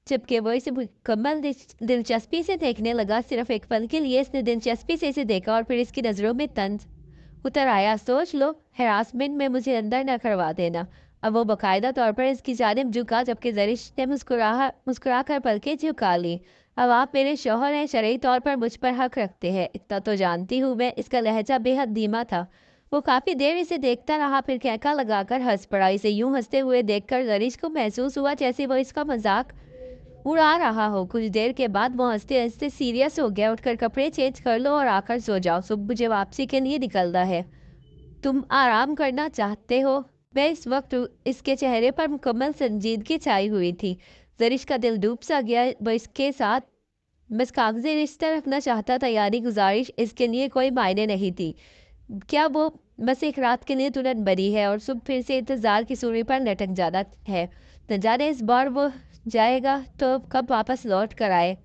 S1: जबकि वो इसे मुकम्मल दिलचस्पी से देखने लगा। सिर्फ एक पल के लिए इसने दिलचस्पी से इसे देखा और फिर इसकी नज़रों में तंज उतर आया। सोच लो, हरासमेंट में मुझे अंदर न करवा देना। अब वो बाकायदा तौर पर इसकी जानिब झुका, जबकि जरिश ने मुस्कुरा कर पलकें झुका ली। अब आप मेरे शौहर हैं, शरई तौर पर मुझ पर हक रखते हैं, इतना तो जानती हूँ मैं। इसका लहजा बेहद धीमा था। वो काफ़ी देर इसे देखता रहा, फिर कहका लगाकर हंस पड़ा। इसे यूं हंसते हुए देखकर जरिश को महसूस हुआ जैसे वो इसका मजाक उड़ा रहा हो। कुछ देर के बाद वो हंसते हंसते सीरियस हो गया। उठकर कपड़े चेंज कर लो और आकर सो जाओ, सुबह मुझे वापसी के लिए निकलना है। तुम आराम करना चाहते हो? मैं इस वक्त इसके चेहरे पर मुकम्मल संजीदगी छाई हुई थी। जरिश का दिल डूब सा गया। वो इसके साथ बस कागजी रिश्ता रखना चाहता था, यानी गुजारिश इसके लिए कोई मायने नहीं थी। क्या वो बस एक रात के लिए तुरंत बनी है और सुबह फिर से इंतजार की सूरी पर लटक जाना है। न जाने इस बार वो जाएगा तो कब वापस लौट कर आए।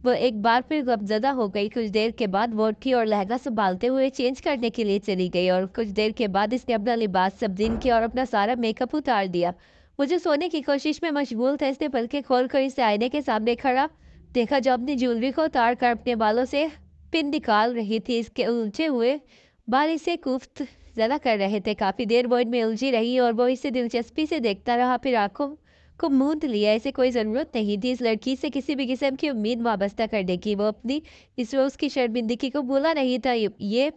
S1: वो एक बार फिर गमज़दा हो गई। कुछ देर के बाद वो उठी और लहंगा संभालते हुए चेंज करने के लिए चली गई, और कुछ देर के बाद इसने अपना लिबास तब्दील किया और अपना सारा मेकअप उतार दिया। मुझे सोने की कोशिश में मशगूल था। इसने पलकें खोल कर इसे आईने के सामने खड़ा देखा, जो अपनी ज्वेलरी को उतार कर अपने बालों से पिन निकाल रही थी। इसके उलझे हुए बाल इसे कुफ्त ज़्यादा कर रहे थे। काफ़ी देर वो इनमें उलझी रही और वो इसे दिलचस्पी से देखता रहा, फिर आंखों को मूंद लिया। इसे कोई ज़रूरत नहीं थी इस लड़की से किसी भी किस्म की उम्मीद वाबस्ता करने की। वो अपनी इस रोज़ की शर्मिंदगी को भूला नहीं था। ये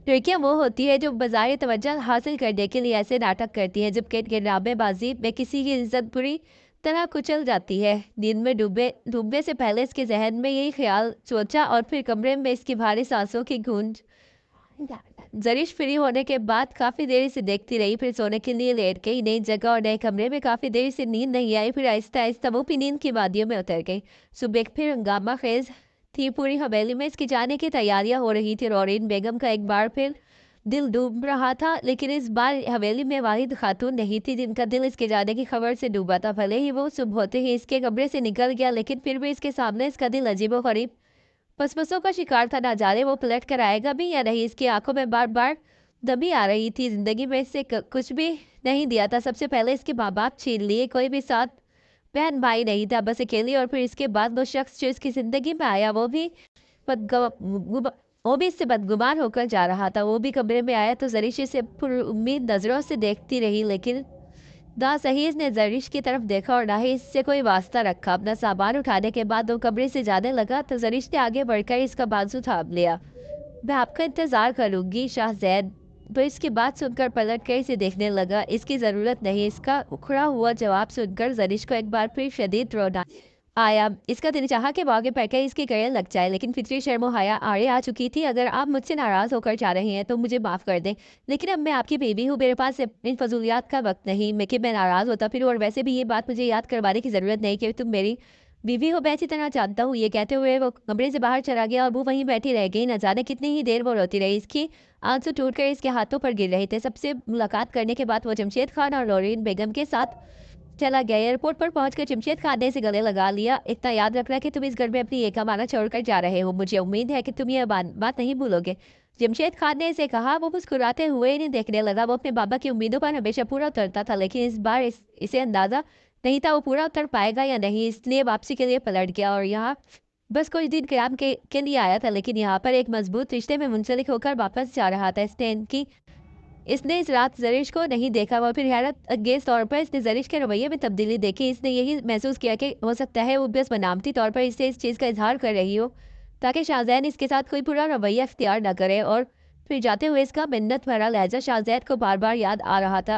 S1: लड़कियां वो होती है जो बाज़ार तवज्जो हासिल करने के लिए ऐसे नाटक करती हैं, जबकि इनके नामेबाजी में किसी की इज्जत बुरी तरह कुचल जाती है। नींद में डूबने से पहले इसके जहन में यही ख्याल सोचा, और फिर कमरे में इसकी भारी सांसों की गूंज। जरिश फ्री होने के बाद काफ़ी देर से देखती रही, फिर सोने के लिए लेट गई। नई जगह और नए कमरे में काफ़ी देर से नींद नहीं आई, फिर आहिस्ता आहिस्ता वो भी नींद की वादियों में उतर गई। सुबह फिर हंगामा खेज थी। पूरी हवेली में इसकी जाने की तैयारियां हो रही थी। रोरीन बेगम का एक बार फिर दिल डूब रहा था, लेकिन इस बार हवेली में वाहिद खातून नहीं थी जिनका दिल इसके जाने की खबर से डूबा था। भले ही वो सुबह होते ही इसके कमरे से निकल गया, लेकिन फिर भी इसके सामने इसका दिल अजीबो गरीब फसफसों का शिकार था। ना जाने वो पलट कर आएगा भी या नहीं। इसकी आंखों में बार बार दबी आ रही थी। जिंदगी में इससे कुछ भी नहीं दिया था। सबसे पहले इसके माँ बाप छीन लिए, कोई भी साथ बहन भाई नहीं था, बस अकेली। और फिर इसके बाद वो शख्स जो इसकी जिंदगी में आया वो भी इससे बदगुमान होकर जा रहा था। वो भी कमरे में आया तो जरिश इसे उम्मीद नजरों से देखती रही, लेकिन ना सही इसने जरिश की तरफ देखा और ना ही इससे कोई वास्ता रखा। अपना सामान उठाने के बाद वो कमरे से जाने लगा तो जरिश ने आगे बढ़कर इसका बाजू थाम लिया। मैं आपका इंतजार करूंगी शाहजैद। वो इसकी बात सुनकर पलट कर इसे देखने लगा। इसकी ज़रूरत नहीं। इसका उखड़ा हुआ जवाब सुनकर जरिश को एक बार फिर शदीद रोना आया। इसका दिल चाहा कि वो आगे बढ़कर इसके गले लग जाए, लेकिन फितरी शर्म हया आड़े आ चुकी थी। अगर आप मुझसे नाराज़ होकर जा रहे हैं तो मुझे माफ़ कर दें, लेकिन अब मैं आपकी बेबी हूँ, मेरे पास इन फजूलियात का वक्त नहीं। मैं नाराज़ होता फिर, और वैसे भी ये बात मुझे याद करवाने की ज़रूरत नहीं कि तुम मेरी बीवी हो, मैं अच्छी तरह जानता हूँ। ये कहते हुए वो कमरे से बाहर चला गया और वो वहीं बैठी रह गई। न जाने कितनी ही देर वो रोती रही। इसकी आंसू टूटकर इसके हाथों पर गिर रहे थे। सबसे मुलाकात करने के बाद वो जमशेद खान और लोरीन बेगम के साथ चला गया। एयरपोर्ट पर पहुंचकर जमशेद खान ने से गले लगा लिया। इतना याद रखना कि तुम इस घर में अपनी एक माना छोड़कर जा रहे हो। मुझे उम्मीद है कि तुम ये बात नहीं भूलोगे। जमशेद खान ने इसे कहा। वो मुस्कुराते हुए इन्हें देखने लगा। वो अपने बाबा की उम्मीदों पर हमेशा पूरा उतरता था, लेकिन इस बार इसे अंदाजा नहीं था वो पूरा उतर पाएगा या नहीं, इसलिए वापसी के लिए पलट गया और यहाँ बस कुछ दिन क्याम के लिए आया था, लेकिन यहाँ पर एक मजबूत रिश्ते में मुंसलिक होकर वापस जा रहा था। इसने इस रात जरिश को नहीं देखा। वह फिर हैरत अंगेज तौर पर इसने जरिश के रवैये में तब्दीली देखी। इसने यही महसूस किया कि हो सकता है वो बस बनावटी तौर पर इससे इस चीज़ का इजहार कर रही हो ताकि शाहजैन इसके साथ कोई बुरा रवैया अख्तियार न करे। और फिर जाते हुए इसका मिन्नत भरा लहजा शाहजैद को बार बार याद आ रहा था।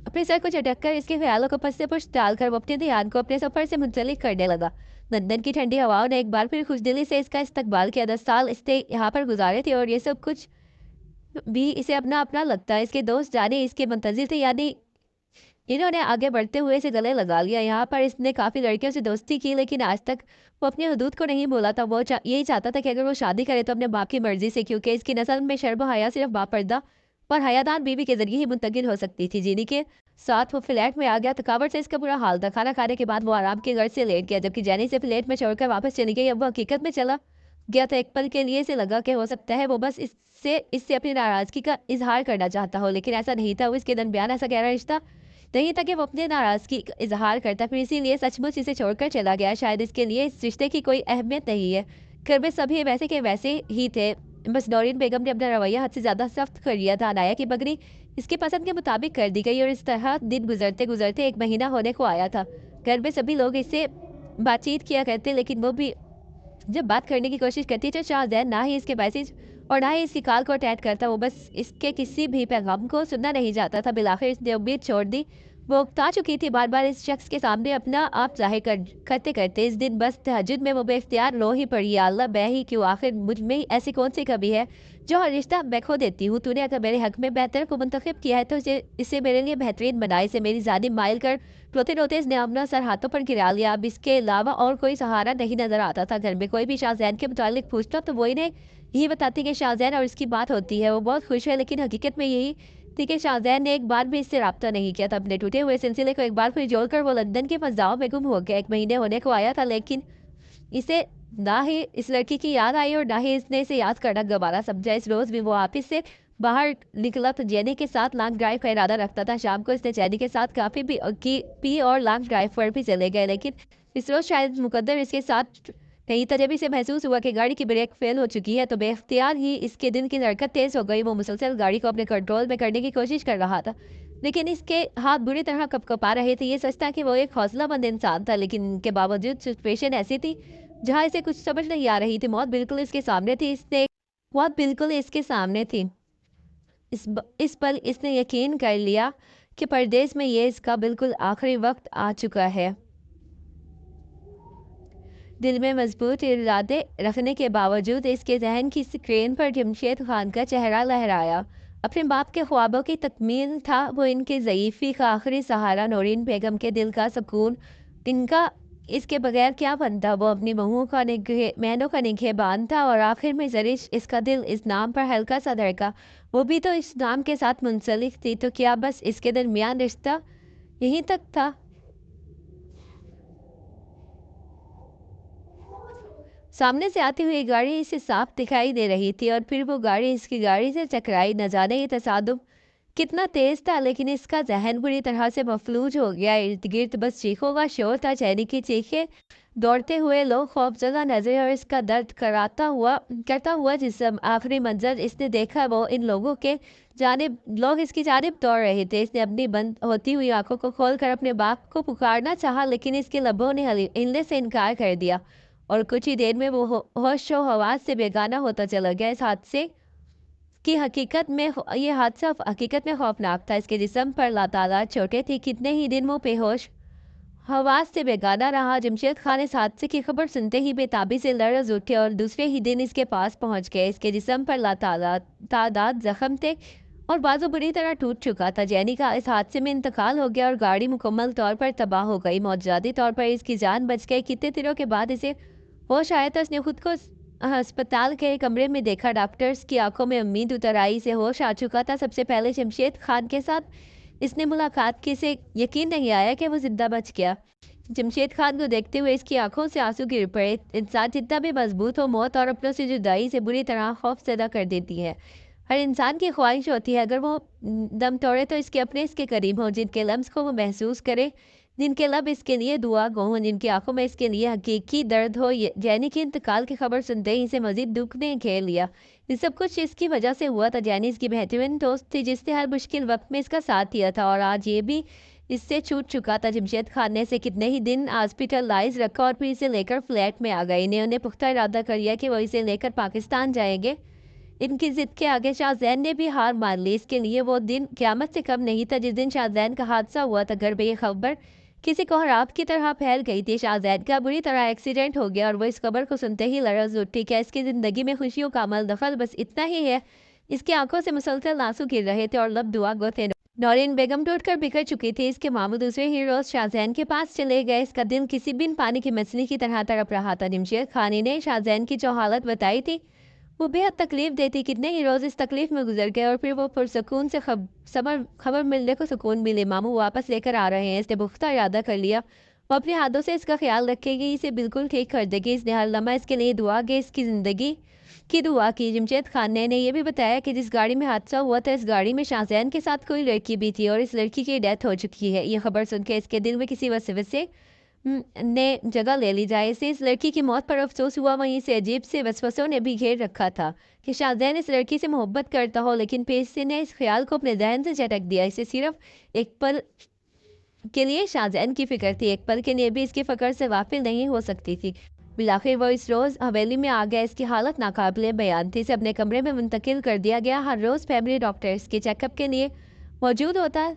S1: अपने सर को झटक कर इसके ख्यालों को पस से पुश डालकर वो अपने ध्यान को अपने सफर से मुंसलिक करने लगा। लंदन की ठंडी हवाओं ने एक बार फिर खुशदिली से इसका इस्तकबाल किया। 10 साल इसने यहाँ पर गुजारे थे और ये सब कुछ भी इसे अपना अपना लगता है। इसके दोस्त जाने इसके मुंतजिर थे, यानी इन्होंने आगे बढ़ते हुए इसे गले लगा लिया। यहाँ पर इसने काफ़ी लड़कियों से दोस्ती की, लेकिन आज तक वो अपनी हदूद को नहीं बोला था। वो यही चाहता था कि अगर वो शादी करे तो अपने बाप की मर्जी से, क्योंकि इसकी नस्ल में शर्म हया सिर्फ बापर्दा और हयादान बीवी के जरिए ही मुंतकिल हो सकती थी। जीनी के साथ वो फ्लैट में आ गया। थकावट से इसका बुरा हाल था। खाना खाने के बाद वो आराम के घर से लेट गया, जबकि जैनी से फ्लैट में छोड़कर वापस चली गई। अब वो हकीकत में चला गया था। एक पल के लिए इसे लगा कि हो सकता है वो बस इससे इससे अपनी नाराजगी का इजहार करना चाहता हो, लेकिन ऐसा नहीं था। वो इसके दरमियान ऐसा गहरा रिश्ता नहीं था कि वो अपने नाराजगी का इजहार करता, फिर इसीलिए सचमुच इसे छोड़कर चला गया। शायद इसके लिए इस रिश्ते की कोई अहमियत नहीं है। घर में सभी वैसे के वैसे ही थे, बस नौरीन बेगम ने अपना रवैया हद से ज़्यादा सख्त कर लिया था। अनाया की बगरी इसकी पसंद के मुताबिक कर दी गई और इस तरह दिन गुजरते गुजरते 1 महीना होने को आया था। घर में सभी लोग इससे बातचीत किया करते, लेकिन वो भी जब बात करने की कोशिश करती तो शाहजैन ना ही इसके मैसेज और ना ही इसकी कॉल को अटेंड करता। वो बस इसके किसी भी पैगाम को सुनना नहीं चाहता था। बिलाखिर इसने उम्मीद छोड़ दी। वो उकता चुकी थी बार बार इस शख्स के सामने अपना आप जाहिर करते करते। इस दिन बस तहज्जुद में वो बेख्तियार रो ही पड़ी, या अल्लाह मैं ही क्यों, आखिर मुझ में ऐसी कौन सी कमी है जो हर रिश्ता मैं खो देती हूँ। तूने अगर मेरे हक में बेहतर को मुंतखब किया है तो इसे मेरे लिए बेहतरीन बना, इसे मेरी जानिब माइल कर। रोते रोते इसने अपना सर हाथों पर गिरा लिया। अब इसके अलावा और कोई सहारा नहीं नजर आता था। घर में कोई भी शाहजैन के मुतालिक पूछता तो वो इन्हें यही बताती कि शाहजैन और इसकी बात होती है, वो बहुत खुश है, लेकिन हकीकत में यही थी कि शाहजैन ने एक बार भी इससे रब्ता नहीं किया था। अपने टूटे हुए सिलसिले को एक बार फिर जोड़कर वो लंदन के फजाओं में गुम हो गया। 1 महीने होने को आया था, लेकिन इसे ना ही इस लड़की की याद आई और ना ही इसने इसे याद करना गवारा समझा। इस रोज भी वो ऑफिस से बाहर निकला तो जैनी के साथ लॉन्ग ड्राइव का इरादा रखता था। शाम को इसने जैनी के साथ काफी भी पी और लॉन्ग ड्राइव पर भी चले गए, लेकिन इस रोज शायद मुकद्दर इसके साथ नहीं था। जब इसे महसूस हुआ कि गाड़ी की ब्रेक फेल हो चुकी है तो बेख्तियार ही इसके दिल की धड़कन तेज हो गई। वो मुसलसल गाड़ी को अपने कंट्रोल में करने की कोशिश कर रहा था, लेकिन इसके हाथ बुरी तरह कपकपा रहे थे। ये सच था कि वो एक हौसलामंद इंसान था, लेकिन इनके बावजूद सिचुएशन ऐसी थी जहाँ इसे कुछ समझ नहीं आ रही थी। मौत बिल्कुल इसके सामने थी। इस पल इसने यकीन कर लिया कि परदेश में ये इसका बिल्कुल आखिरी वक्त आ चुका है। दिल में मजबूत इरादे रखने के बावजूद इसके जहन की स्क्रीन पर जमशेद खान का चेहरा लहराया। अपने बाप के ख्वाबों की तकमील था वो इनके ज़ईफ़ी का आखिरी सहारा, नौरीन बेगम के दिल का सुकून। इनका इसके बगैर क्या बनता। वो अपनी बहू का महनों का निगहबान था और आखिर में जरिश इसका दिल इस नाम पर हल्का सा धड़का। वो भी तो इस नाम के साथ मुंसलिक थी, तो क्या बस इसके दरमियान रिश्ता यहीं तक था। सामने से आती हुई गाड़ी इसे साफ दिखाई दे रही थी और फिर वो गाड़ी इसकी गाड़ी से टकराई। न जाने ये तसादुम कितना तेज था, लेकिन इसका जहन बुरी तरह से मफलूज हो गया। इर्द गिर्द बस चीखों का शोर था, चैनी की चीखें, दौड़ते हुए लोग, खौफजदा नजरें और इसका दर्द करता हुआ जिस्म। आखिरी मंजर इसने देखा वो इन लोग इसकी जानिब दौड़ रहे थे। इसने अपनी बंद होती हुई आंखों को खोलकर अपने बाप को पुकारना चाहा, लेकिन इसके लबों ने हिलने से इनकार कर दिया और कुछ ही देर में वो होश व हवास से बेगाना होता चला गया। इस हादसे की हकीकत में ये हादसा हकीकत में खौफनाक था। इसके जिस्म पर लातादाद चोटें थी। कितने ही दिन वो बेहोश हवास से बेगाना रहा। जमशेद खान इस हादसे की खबर सुनते ही बेताबी से लर्ज उठे और दूसरे ही दिन इसके पास पहुंच गए। इसके जिस्म पर लातादाद जख्म थे और बाजू बुरी तरह टूट चुका था। जैनी का इस हादसे में इंतकाल हो गया और गाड़ी मुकम्मल तौर पर तबाह हो गई। मौजूदी तौर पर इसकी जान बच गई। कितने दिनों के बाद इसे होश आया था। उसने खुद को अस्पताल के कमरे में देखा। डॉक्टर्स की आंखों में उम्मीद उतर आई। से होश आ चुका था। सबसे पहले जमशेद खान के साथ इसने मुलाकात की। इसे यकीन नहीं आया कि वो जिंदा बच गया। जमशेद खान को देखते हुए इसकी आंखों से आंसू गिर पड़े। इंसान जितना भी मजबूत हो, मौत और अपनों से जुदाई से बुरी तरह खौफजदा कर देती है। हर इंसान की ख्वाहिश होती है अगर वो दम तोड़े तो इसके अपने इसके करीब हों, जिनके लम्स को वो महसूस करे, जिनके लब इसके लिए दुआ गो हों, जिनकी आंखों में इसके लिए हकीकी दर्द हो। जैनी की इंतकाल की खबर सुनते ही इसे मजीद दुख ने घेर लिया। ये सब कुछ इसकी वजह से हुआ था। जैनी इसकी बेहतरीन दोस्त थी जिसने हर मुश्किल वक्त में इसका साथ दिया था, और आज ये भी इससे छूट चुका था। जमशेद खान ने इसे कितने ही दिन हॉस्पिटलाइज रखा और फिर इसे लेकर फ्लैट में आ गए। उन्हें पुख्ता इरादा कर लिया कि वो इसे लेकर पाकिस्तान जाएंगे। इनकी जिद के आगे शाहजैन ने भी हार मान ली। इसके लिए वो दिन क़यामत से कम नहीं था जिस दिन शाहजैन का हादसा हुआ था। घर में ये खबर किसी कोहराब की तरह फैल गई थी। शाहजैन का बुरी तरह एक्सीडेंट हो गया और वो इस खबर को सुनते ही लरज उठी। क्या इसकी ज़िंदगी में खुशियों का अमल दखल बस इतना ही है। इसकी आंखों से मुसलसल आंसू गिर रहे थे और लब दुआ गो थे। नौरीन बेगम टूट कर बिखर चुकी थी। इसके मामू दूसरे ही रोज शाहजैन के पास चले गए। इसका दिल किसी बिन पानी की मछली की तरह तड़प रहा था। जमशेद खानी ने शाहजैन की जो हालत बताई थी وہ بے حد تکلیف دیتی، کتنے ہی روز اس تکلیف میں گزر گئے اور پھر وہ پرسکون سے خبر ملنے کو سکون ملے، ماموں واپس لے کر آ رہے ہیں۔ اس نے پختہ ارادہ کر لیا، وہ اپنے ہاتھوں سے اس کا خیال رکھے گی، اسے بالکل ٹھیک کر دے گی۔ اس نے ہر لمحہ اس کے لیے دعا کی، اس کی زندگی کی دعا کی۔ جمشید خان نے یہ بھی بتایا کہ جس گاڑی میں حادثہ ہوا تھا، اس گاڑی میں شاہزین کے ساتھ کوئی لڑکی بھی تھی اور اس لڑکی کی ڈیتھ ہو چکی ہے۔ یہ خبر سن کے اس کے دل میں کسی وسوسے نے جگہ لے لی جائے سے اس لڑکی کی موت پر افسوس ہوا، وہیں سے عجیب سے وسوسوں نے بھی گھیر رکھا تھا کہ شاہزین اس لڑکی سے محبت کرتا ہو، لیکن پھر اس نے اس خیال کو اپنے ذہن سے جھٹک دیا۔ اسے صرف ایک پل کے لیے شاہزین کی فکر تھی، ایک پل کے لیے بھی اس کی فکر سے غافل نہیں ہو سکتی تھی۔ بالآخر وہ اس روز حویلی میں آ گیا۔ اس کی حالت ناقابل بیان تھی، اسے اپنے کمرے میں منتقل کر دیا گیا۔ ہر روز فیملی ڈاکٹر اس کے چیک اپ کے لیے موجود ہوتا۔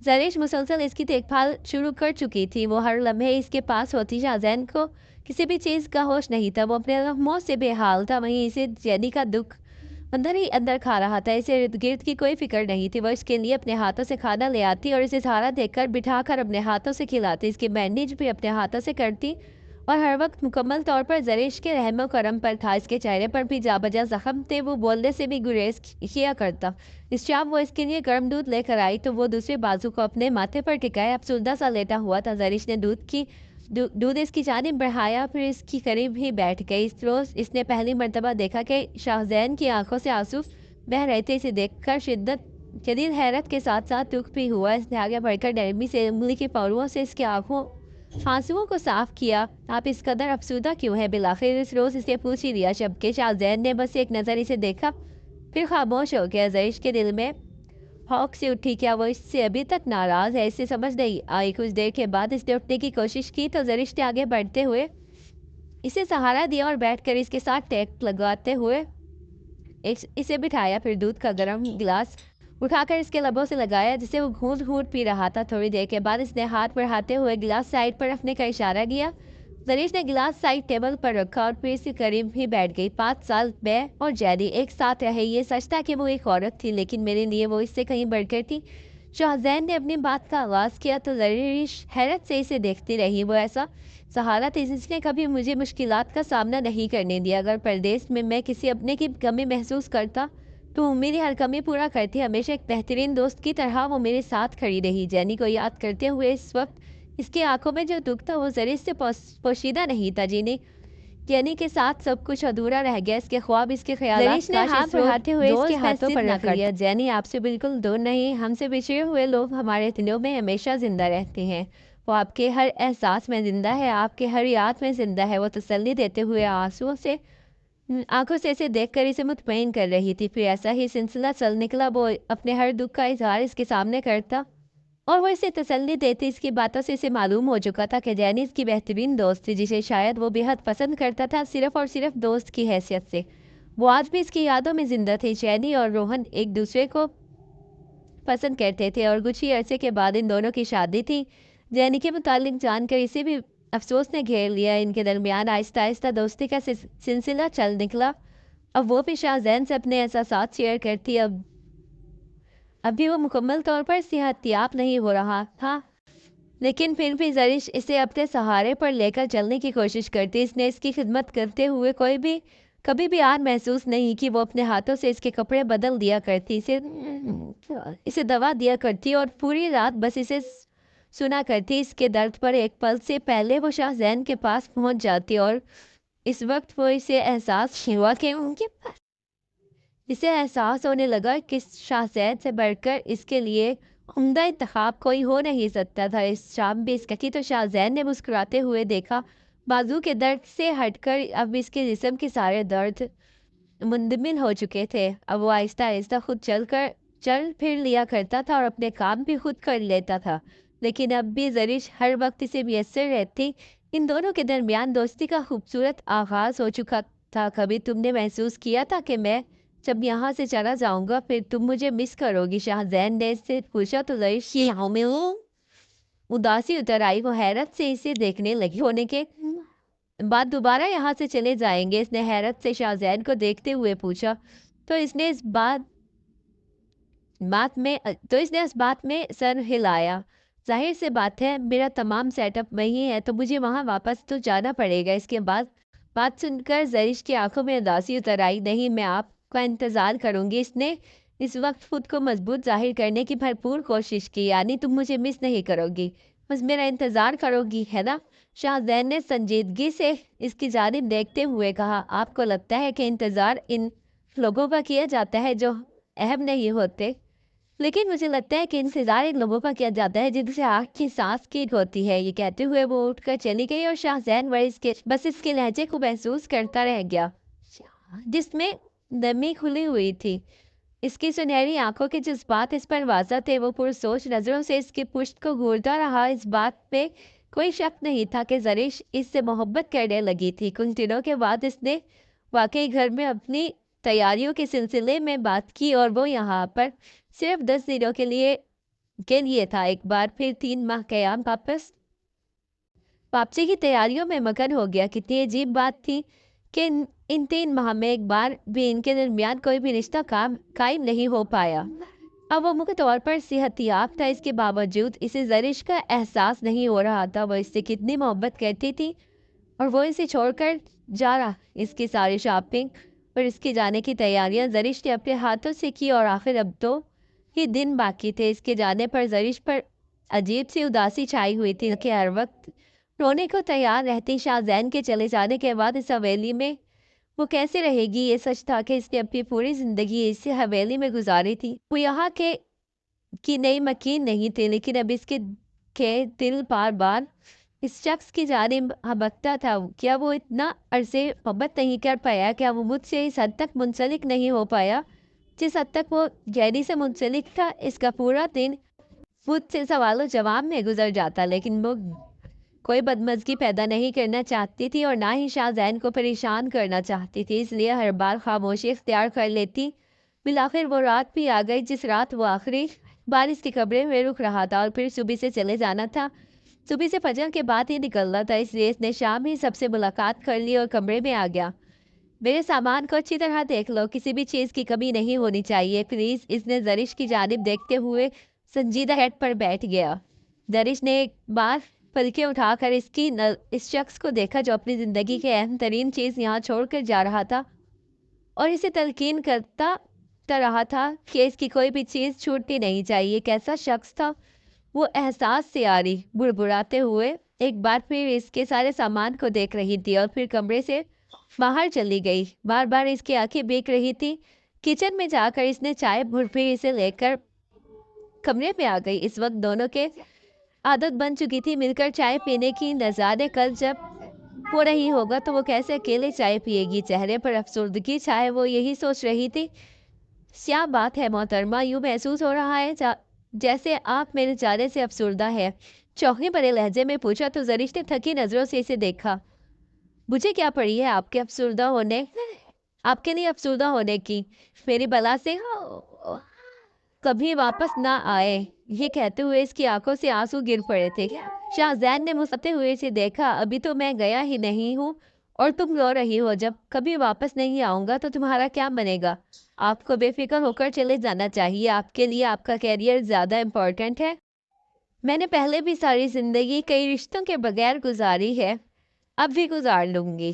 S1: زریش مسلسل اس کی دیکھ بھال شروع کر چکی تھی، وہ ہر لمحے اس کے پاس ہوتی۔ شاہزین کو کسی بھی چیز کا ہوش نہیں تھا، وہ اپنے موت سے بے حال تھا، وہیں اسے جینی کا دکھ اندر ہی اندر کھا رہا تھا۔ اسے ارد گرد کی کوئی فکر نہیں تھی، وہ اس کے لیے اپنے ہاتھوں سے کھانا لے آتی اور اسے سہارا دے کر بٹھا کر اپنے ہاتھوں سے کھلاتی، اس کی بینڈیج بھی اپنے ہاتھوں سے کرتی اور ہر وقت مکمل طور پر زریش کے رحم و کرم پر تھا۔ اس کے چہرے پر بھی جا بجا زخم تھے، وہ بولنے سے بھی گریز کیا کرتا۔ اس شام وہ اس کے لیے گرم دودھ لے کر آئی تو وہ دوسرے بازو کو اپنے ماتھے پر ٹکائے افسردہ سا لیٹا ہوا تھا۔ زریش نے دودھ اس کی جانب بڑھایا، پھر اس کی قریب ہی بیٹھ گئی۔ اس روز اس نے پہلی مرتبہ دیکھا کہ شاہزین کی آنکھوں سے آنسو بہہ رہے تھے۔ اسے دیکھ کر شدید حیرت کے ساتھ ساتھ دکھ بھی ہوا۔ اس نے آگے بڑھ کر نرمی سے انگلی کے پاؤں سے اس کے آنسوؤں کو صاف کیا۔ آپ اس قدر افسردہ کیوں ہے؟ بالآخر اس روز اسے پوچھ ہی لیا، جبکہ شاہزین نے بس ایک نظر اسے دیکھا پھر خاموش ہو گیا۔ زریش کے دل میں ہوک سے اٹھی، کیا وہ اس سے ابھی تک ناراض ہے؟ اسے سمجھ نہیں آئی۔ کچھ دیر کے بعد اس نے اٹھنے کی کوشش کی تو زریش نے آگے بڑھتے ہوئے اسے سہارا دیا اور بیٹھ کر اس کے ساتھ ٹیک لگاتے ہوئے اسے بٹھایا، پھر دودھ کا گرم گلاس اٹھا کر اس کے لبوں سے لگایا جسے وہ گھونٹ گھونٹ پی رہا تھا۔ تھوڑی دیر کے بعد اس نے ہاتھ بڑھاتے ہوئے گلاس سائڈ پر رکھنے کا اشارہ کیا۔ زریش نے گلاس سائڈ ٹیبل پر رکھا اور پھر اس کے قریب ہی بیٹھ گئی۔ 5 سال میں اور جیری ایک ساتھ رہے، یہ سچ تھا کہ وہ ایک عورت تھی، لیکن میرے لیے وہ اس سے کہیں بڑھ کر تھی۔ شاہزین نے اپنی بات کا آغاز کیا تو زریش حیرت سے اسے دیکھتی رہی۔ وہ ایسا سہارا تھی جس نے کبھی مجھے مشکلات کا سامنا نہیں کرنے دیا۔ اگر پردیس میں کسی اپنے کی کمی محسوس کرتا تو وہ میری ہر کمی پورا کرتی۔ ہمیشہ ایک بہترین دوست کی طرح وہ میرے ساتھ کھڑی رہی۔ جینی کو یاد کرتے ہوئے اس وقت اس کی آنکھوں میں جو دکھ تھا وہ زریش سے پوشیدہ نہیں تھا۔ جینی کے ساتھ سب کچھ ادھورا رہ گیا، اس کے خواب، اس کے خیالات۔ زریش نے ہاتھ بڑھاتے ہوئے اس کے ہاتھوں پر رکھ لیا۔ جینی آپ سے بالکل دور نہیں، ہم سے بچھڑے ہوئے لوگ ہمارے دلوں میں ہمیشہ زندہ رہتے ہیں۔ وہ آپ کے ہر احساس میں زندہ ہے، آپ کے ہر یاد میں زندہ ہے، وہ تسلی دیتے ہوئے آنکھوں سے اسے دیکھ کر اسے مطمئن کر رہی تھی۔ پھر ایسا ہی سلسلہ چل نکلا، وہ اپنے ہر دکھ کا اظہار اس کے سامنے کرتا اور وہ اسے تسلی دیتی۔ اس کی باتوں سے اسے معلوم ہو چکا تھا کہ جینی اس کی بہترین دوست تھی، جسے شاید وہ بے حد پسند کرتا تھا، صرف اور صرف دوست کی حیثیت سے۔ وہ آج بھی اس کی یادوں میں زندہ تھی۔ جینی اور روہن ایک دوسرے کو پسند کرتے تھے اور کچھ ہی عرصے کے بعد ان دونوں کی شادی تھی۔ جینی کے متعلق جان کر اسے بھی افسوس نے گھیر لیا۔ ان کے درمیان آہستہ آہستہ دوستی کا سلسلہ چل نکلا۔ اب وہ بھی شاہزین سے اپنے احساسات شیئر کرتی۔ اب بھی وہ مکمل طور پر صحت یاب نہیں ہو رہا تھا، لیکن پھر بھی زریش اسے اپنے سہارے پر لے کر چلنے کی کوشش کرتی۔ اس نے اس کی خدمت کرتے ہوئے کبھی بھی آر محسوس نہیں کی۔ وہ اپنے ہاتھوں سے اس کے کپڑے بدل دیا کرتی، اسے دوا دیا کرتی اور پوری رات بس اسے سنا کرتی۔ اس کے درد پر ایک پل سے پہلے وہ شاہزین کے پاس پہنچ جاتی اور اس وقت وہ اسے احساس ہوا کہ اسے احساس ہونے لگا کہ شاہزین سے بڑھ کر اس کے لیے عمدہ انتخاب کوئی ہو نہیں سکتا تھا۔ اس شام بھی اس کی تو شاہزین نے مسکراتے ہوئے دیکھا۔ بازو کے درد سے ہٹ کر اب اس کے جسم کے سارے درد مندمل ہو چکے تھے۔ اب وہ آہستہ آہستہ خود چل پھر لیا کرتا تھا اور اپنے کام بھی خود کر لیتا تھا، لیکن اب بھی زریش ہر وقت اسے میسر رہتی۔ ان دونوں کے درمیان دوستی کا خوبصورت آغاز ہو چکا تھا۔ کبھی تم نے محسوس کیا تھا کہ میں جب یہاں سے چلا جاؤں گا پھر تم مجھے مس کرو گی؟ شاہزین نے اس سے پوچھا تو زریش کی آنکھوں میں اداسی اتر آئی۔ وہ حیرت سے اسے دیکھنے لگی۔ ہونے کے بعد دوبارہ یہاں سے چلے جائیں گے؟ اس نے حیرت سے شاہزین کو دیکھتے ہوئے پوچھا تو اس نے اس بات میں سر ہلایا۔ ظاہر سے بات ہے، میرا تمام سیٹ اپ وہی ہے تو مجھے وہاں واپس تو جانا پڑے گا۔ اس کے بعد بات سن کر زرش کی آنکھوں میں اداسی اتر آئی۔ نہیں، میں آپ کا انتظار کروں گی۔ اس نے اس وقت خود کو مضبوط ظاہر کرنے کی بھرپور کوشش کی۔ یعنی تم مجھے مس نہیں کرو گی، بس میرا انتظار کرو گی، ہے نا؟ شاہ زین نے سنجیدگی سے اس کی جانب دیکھتے ہوئے کہا، آپ کو لگتا ہے کہ انتظار ان لوگوں کا کیا جاتا ہے جو اہم نہیں ہوتے، لیکن مجھے لگتا ہے کہ انتظار ان لوگوں کا کیا جاتا ہے جن سے آنکھ کی سانس کی ہوتی ہے۔ یہ کہتے ہوئے وہ اٹھ کر چلی گئی اور شاہ زین بس اس کے لہجے کو محسوس کرتا رہ گیا جس میں نمی کھلی ہوئی تھی۔ اس کی سنہری آنکھوں کے جذبات اس پر واضح تھے۔ وہ پرسوچ نظروں سے اس کی پشت کو گھورتا رہا۔ اس بات پہ کوئی شک نہیں تھا کہ زرش اس سے محبت کرنے لگی تھی۔ کچھ دنوں کے بعد اس نے واقعی گھر میں اپنی تیاریوں کے سلسلے میں بات کی اور وہ یہاں پر صرف 10 دنوں کے لیے تھا۔ ایک بار پھر 3 ماہ قیام واپسی کی تیاریوں میں مگن ہو گیا۔ کتنی عجیب بات تھی کہ ان 3 ماہ میں ایک بار بھی ان کے درمیان کوئی بھی رشتہ قائم نہیں ہو پایا۔ اب وہ مکمل طور پر صحت یاب تھا، اس کے باوجود اسے زرش کا احساس نہیں ہو رہا تھا۔ وہ اس سے کتنی محبت کرتی تھی اور وہ اسے چھوڑ کر جا رہا۔ اس کی ساری شاپنگ اور اس کی جانے کی تیاریاں زرش نے اپنے ہاتھوں سے کی اور آخر اب 2 ہی دن باقی تھے اس کے جانے پر۔ زرش پر عجیب سی اداسی چھائی ہوئی تھی کہ ہر وقت رونے کو تیار رہتی۔ شاہ زین کے چلے جانے کے بعد اس حویلی میں وہ کیسے رہے گی؟ یہ سچ تھا کہ اس نے اپنی پوری زندگی اسی حویلی میں گزاری تھی۔ وہ یہاں کی نئی مکین نہیں تھی، لیکن اب اس کے دل بار بار اس شخص کی جانب ہبکتا تھا۔ کیا وہ اتنا عرصے محبت نہیں کر پایا؟ کیا وہ مجھ سے اس حد تک منسلک نہیں ہو پایا جس حد تک وہ گہری سے منسلک تھا؟ اس کا پورا دن مجھ سے سوال و جواب میں گزر جاتا، لیکن وہ کوئی بدمزگی پیدا نہیں کرنا چاہتی تھی اور نہ ہی شاہ زین کو پریشان کرنا چاہتی تھی، اس لیے ہر بار خاموشی اختیار کر لیتی۔ بالآخر وہ رات بھی آ گئی جس رات وہ آخری بار اس کے کمرے میں رک رہا تھا اور پھر صبح سے چلے جانا تھا۔ صبح سے فجر کے بعد ہی نکلنا تھا، اس لیے اس نے شام ہی سب سے ملاقات کر لی اور کمرے میں آ گیا۔ میرے سامان کو اچھی طرح دیکھ لو، کسی بھی چیز کی کمی نہیں ہونی چاہیے پلیز۔ اس نے زرش کی جانب دیکھتے ہوئے سنجیدہ ہیٹ پر بیٹھ گیا۔ زرش نے ایک بار پلکیں اٹھا کر اس شخص کو دیکھا جو اپنی زندگی کے اہم ترین چیز یہاں چھوڑ کر جا رہا تھا اور اسے تلقین کرتا رہا تھا کہ اس کی کوئی بھی چیز چھوٹتی نہیں چاہیے۔ کیسا شخص تھا وہ؟ احساس سے آری بڑبڑاتے ہوئے ایک بار پھر اس کے سارے سامان کو دیکھ رہی تھی اور پھر کمرے سے باہر چلی گئی۔ بار بار اس کی آنکھیں بھیگ رہی تھی۔ کچن میں جا کر اس نے چائے پھر اسے لے کر کمرے میں آ گئی۔ اس وقت دونوں کے عادت بن چکی تھی مل کر چائے پینے کی۔ نظارے کل جب ہو رہی ہوگا تو وہ کیسے اکیلے چائے پیے گی؟ چہرے پر افسردگی چھائے وہ یہی سوچ رہی تھی۔ کیا بات ہے محترمہ، یوں محسوس ہو رہا ہے جیسے آپ میرے جانے سے افسردہ ہے؟ چوکنے بھرے لہجے میں پوچھا تو زرش نے تھکی نظروں سے اسے دیکھا۔ مجھے کیا پڑی ہے آپ کے لیے افسردہ ہونے کی؟ میری بلا سے کبھی واپس نہ آئے۔ یہ کہتے ہوئے اس کی آنکھوں سے آنسو گر پڑے تھے۔ شاہ زین نے مسکراتے ہوئے اسے دیکھا۔ ابھی تو میں گیا ہی نہیں ہوں اور تم رو رہی ہو۔ جب کبھی واپس نہیں آؤں گا تو تمہارا کیا بنے گا؟ آپ کو بے فکر ہو کر چلے جانا چاہیے۔ آپ کے لیے آپ کا کیریئر زیادہ امپورٹنٹ ہے۔ میں نے پہلے بھی ساری زندگی کئی رشتوں کے بغیر گزاری ہے، اب بھی گزار لوں گی۔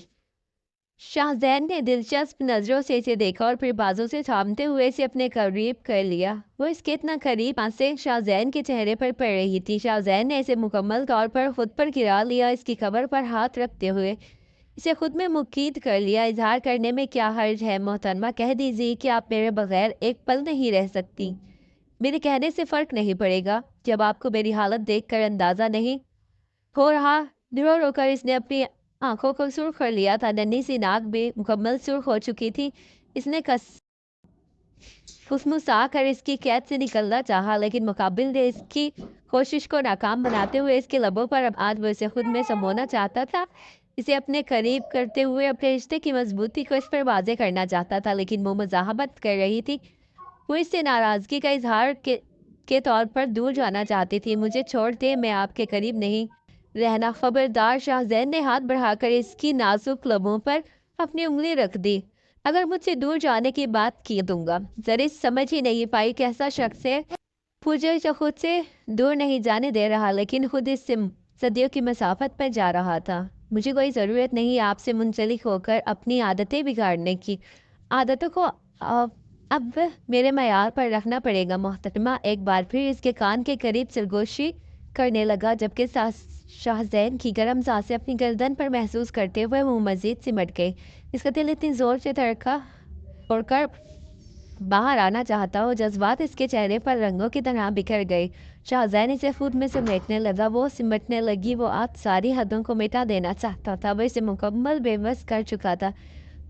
S1: شاہ زین نے دلچسپ نظروں سے اسے دیکھا اور پھر بازو سے تھامتے ہوئے اسے اپنے قریب کر لیا۔ وہ اس کے اتنا قریب آنسیں شاہ زین کے چہرے پر پڑ رہی تھی۔ شاہ زین نے اسے مکمل طور پر خود پر گرا لیا، اس کی کمر پر ہاتھ رکھتے ہوئے اسے خود میں مقید کر لیا۔ اظہار کرنے میں کیا حرج ہے محترمہ، کہہ دیجیے کہ آپ میرے بغیر ایک پل نہیں رہ سکتی۔ میرے کہنے سے فرق نہیں پڑے گا جب آپ کو میری حالت دیکھ کر اندازہ نہیں ہو رہا؟ رو رو کر اس نے اپنی آنکھوں کو سرخ کر لیا تھا، ننھی سی ناک بھی مکمل سرخ ہو چکی تھی۔ اس نے مسا کر اس کی قید سے نکلنا چاہا، لیکن مقابل نے اس کی کوشش کو ناکام بناتے ہوئے اس کے لبوں پر آج وہ اسے خود میں سمونا چاہتا تھا، اسے اپنے قریب کرتے ہوئے اپنے رشتے کی مضبوطی کو اس پر واضح کرنا چاہتا تھا، لیکن وہ مزاحمت کر رہی تھی۔ وہ اس سے ناراضگی کا اظہار کے طور پر دور جانا چاہتی تھی۔ مجھے چھوڑ دے، میں آپ کے قریب نہیں رہنا۔ خبردار! شاہ زین نے ہاتھ بڑھا کر اس کی نازک لبوں پر اپنی انگلی رکھ دی۔ اگر مجھ سے دور جانے کی بات کی دوں گا۔ زرش سمجھ ہی نہیں پائی کیسا شخص ہے مجھے جو خود سے دور نہیں جانے دے رہا، لیکن خود اس سے صدیوں کی مسافت پر جا رہا تھا۔ मुझे कोई ज़रूरत नहीं आप से मुंसलिक होकर अपनी आदतें बिगाड़ने की। आदतों को अब मेरे मयार पर रखना पड़ेगा मोहतरमा। एक बार फिर इसके कान के करीब सरगोशी करने लगा, जबकि शाहजैन की गर्म सांसें अपनी गर्दन पर महसूस करते हुए वो मज़ीद सिमट गई। इसका दिल इतनी ज़ोर से धड़का और बाहर आना चाहता हो, जज्बात इसके चेहरे पर रंगों की तरह बिखर गए। शाहजैन इसे खुद में समेटने लगा, वो सिमटने लगी। वो आज सारी हदों को मिटा देना चाहता था, वो इसे मुकम्मल बेबस कर चुका था,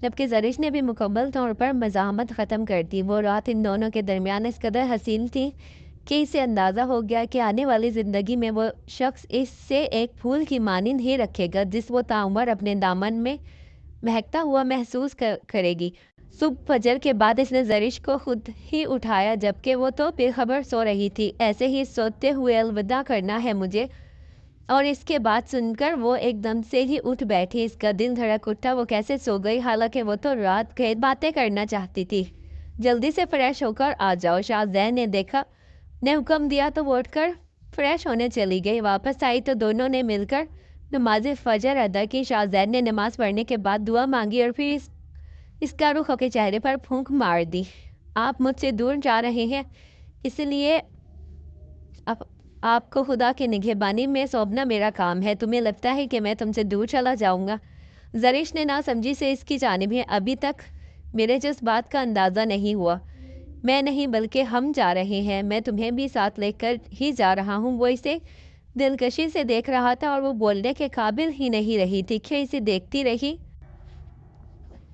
S1: जबकि जरिश ने भी मुकम्मल तौर पर मज़ाहमत ख़त्म कर दी। वो रात इन दोनों के दरमियान इस कदर हसीन थी कि इसे अंदाज़ा हो गया कि आने वाली ज़िंदगी में वो शख्स इससे एक फूल की मानिंद ही रखेगा, जिस वो ताउम्र अपने दामन में महकता हुआ महसूस करेगी। सुबह फजर के बाद इसने जरिश को खुद ही उठाया, जबकि वो तो बेखबर सो रही थी। ऐसे ही सोते हुए अलविदा करना है मुझे। और इसके बाद सुनकर वो एकदम से ही उठ बैठी। इसका दिल धड़क उठा, वो कैसे सो गई, हालांकि वो तो रात भर बातें करना चाहती थी। जल्दी से फ्रेश होकर आ जाओ, शाहजैन ने हुक्म दिया तो वो उठकर फ्रेश होने चली गई। वापस आई तो दोनों ने मिलकर नमाज फजर अदा की। शाहजैन ने नमाज पढ़ने के बाद दुआ मांगी और फिर इसका रुख के चेहरे पर फूंक मार दी। आप मुझसे दूर जा रहे हैं, इसलिए अब आपको खुदा के निगहबानी में सौंपना मेरा काम है। तुम्हें लगता है कि मैं तुमसे दूर चला जाऊंगा? जरिश ने ना समझी से इसकी जानिब है। अभी तक मेरे जिस बात का अंदाज़ा नहीं हुआ। मैं नहीं बल्कि हम जा रहे हैं, मैं तुम्हें भी साथ लेकर ही जा रहा हूँ। वो इसे दिलकशी से देख रहा था और वो बोलने के काबिल ही नहीं रही थी कि इसे देखती रही।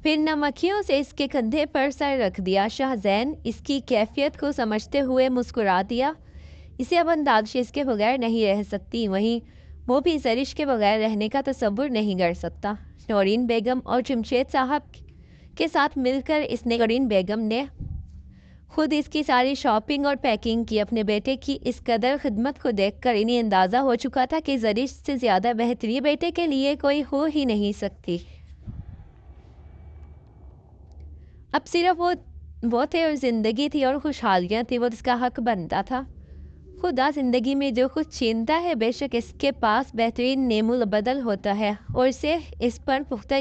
S1: फिर नमखियों से इसके कंधे पर सर रख दिया। शाहजैन इसकी कैफियत को समझते हुए मुस्कुरा दिया। इसे अब अंदाज़ इसके बगैर नहीं रह सकती, वहीं वो भी जरिश के बगैर रहने का तसव्वुर नहीं कर सकता। नौरीन बेगम और जमशेद साहब के साथ मिलकर इसने नौरीन बेगम ने खुद इसकी सारी शॉपिंग और पैकिंग की। अपने बेटे की इस कदर खिदमत को देखकर इन्हें अंदाज़ा हो चुका था कि जरिश से ज़्यादा बेहतरी बेटे के लिए कोई हो ही नहीं सकती। अब सिर्फ वो थे और ज़िंदगी थी और खुशहालियाँ थी, वो इसका हक बनता था। खुदा ज़िंदगी में जो कुछ छीनता है, बेशक इसके पास बेहतरीन नेमुल बदल होता है और इसे इस पर पुख्ता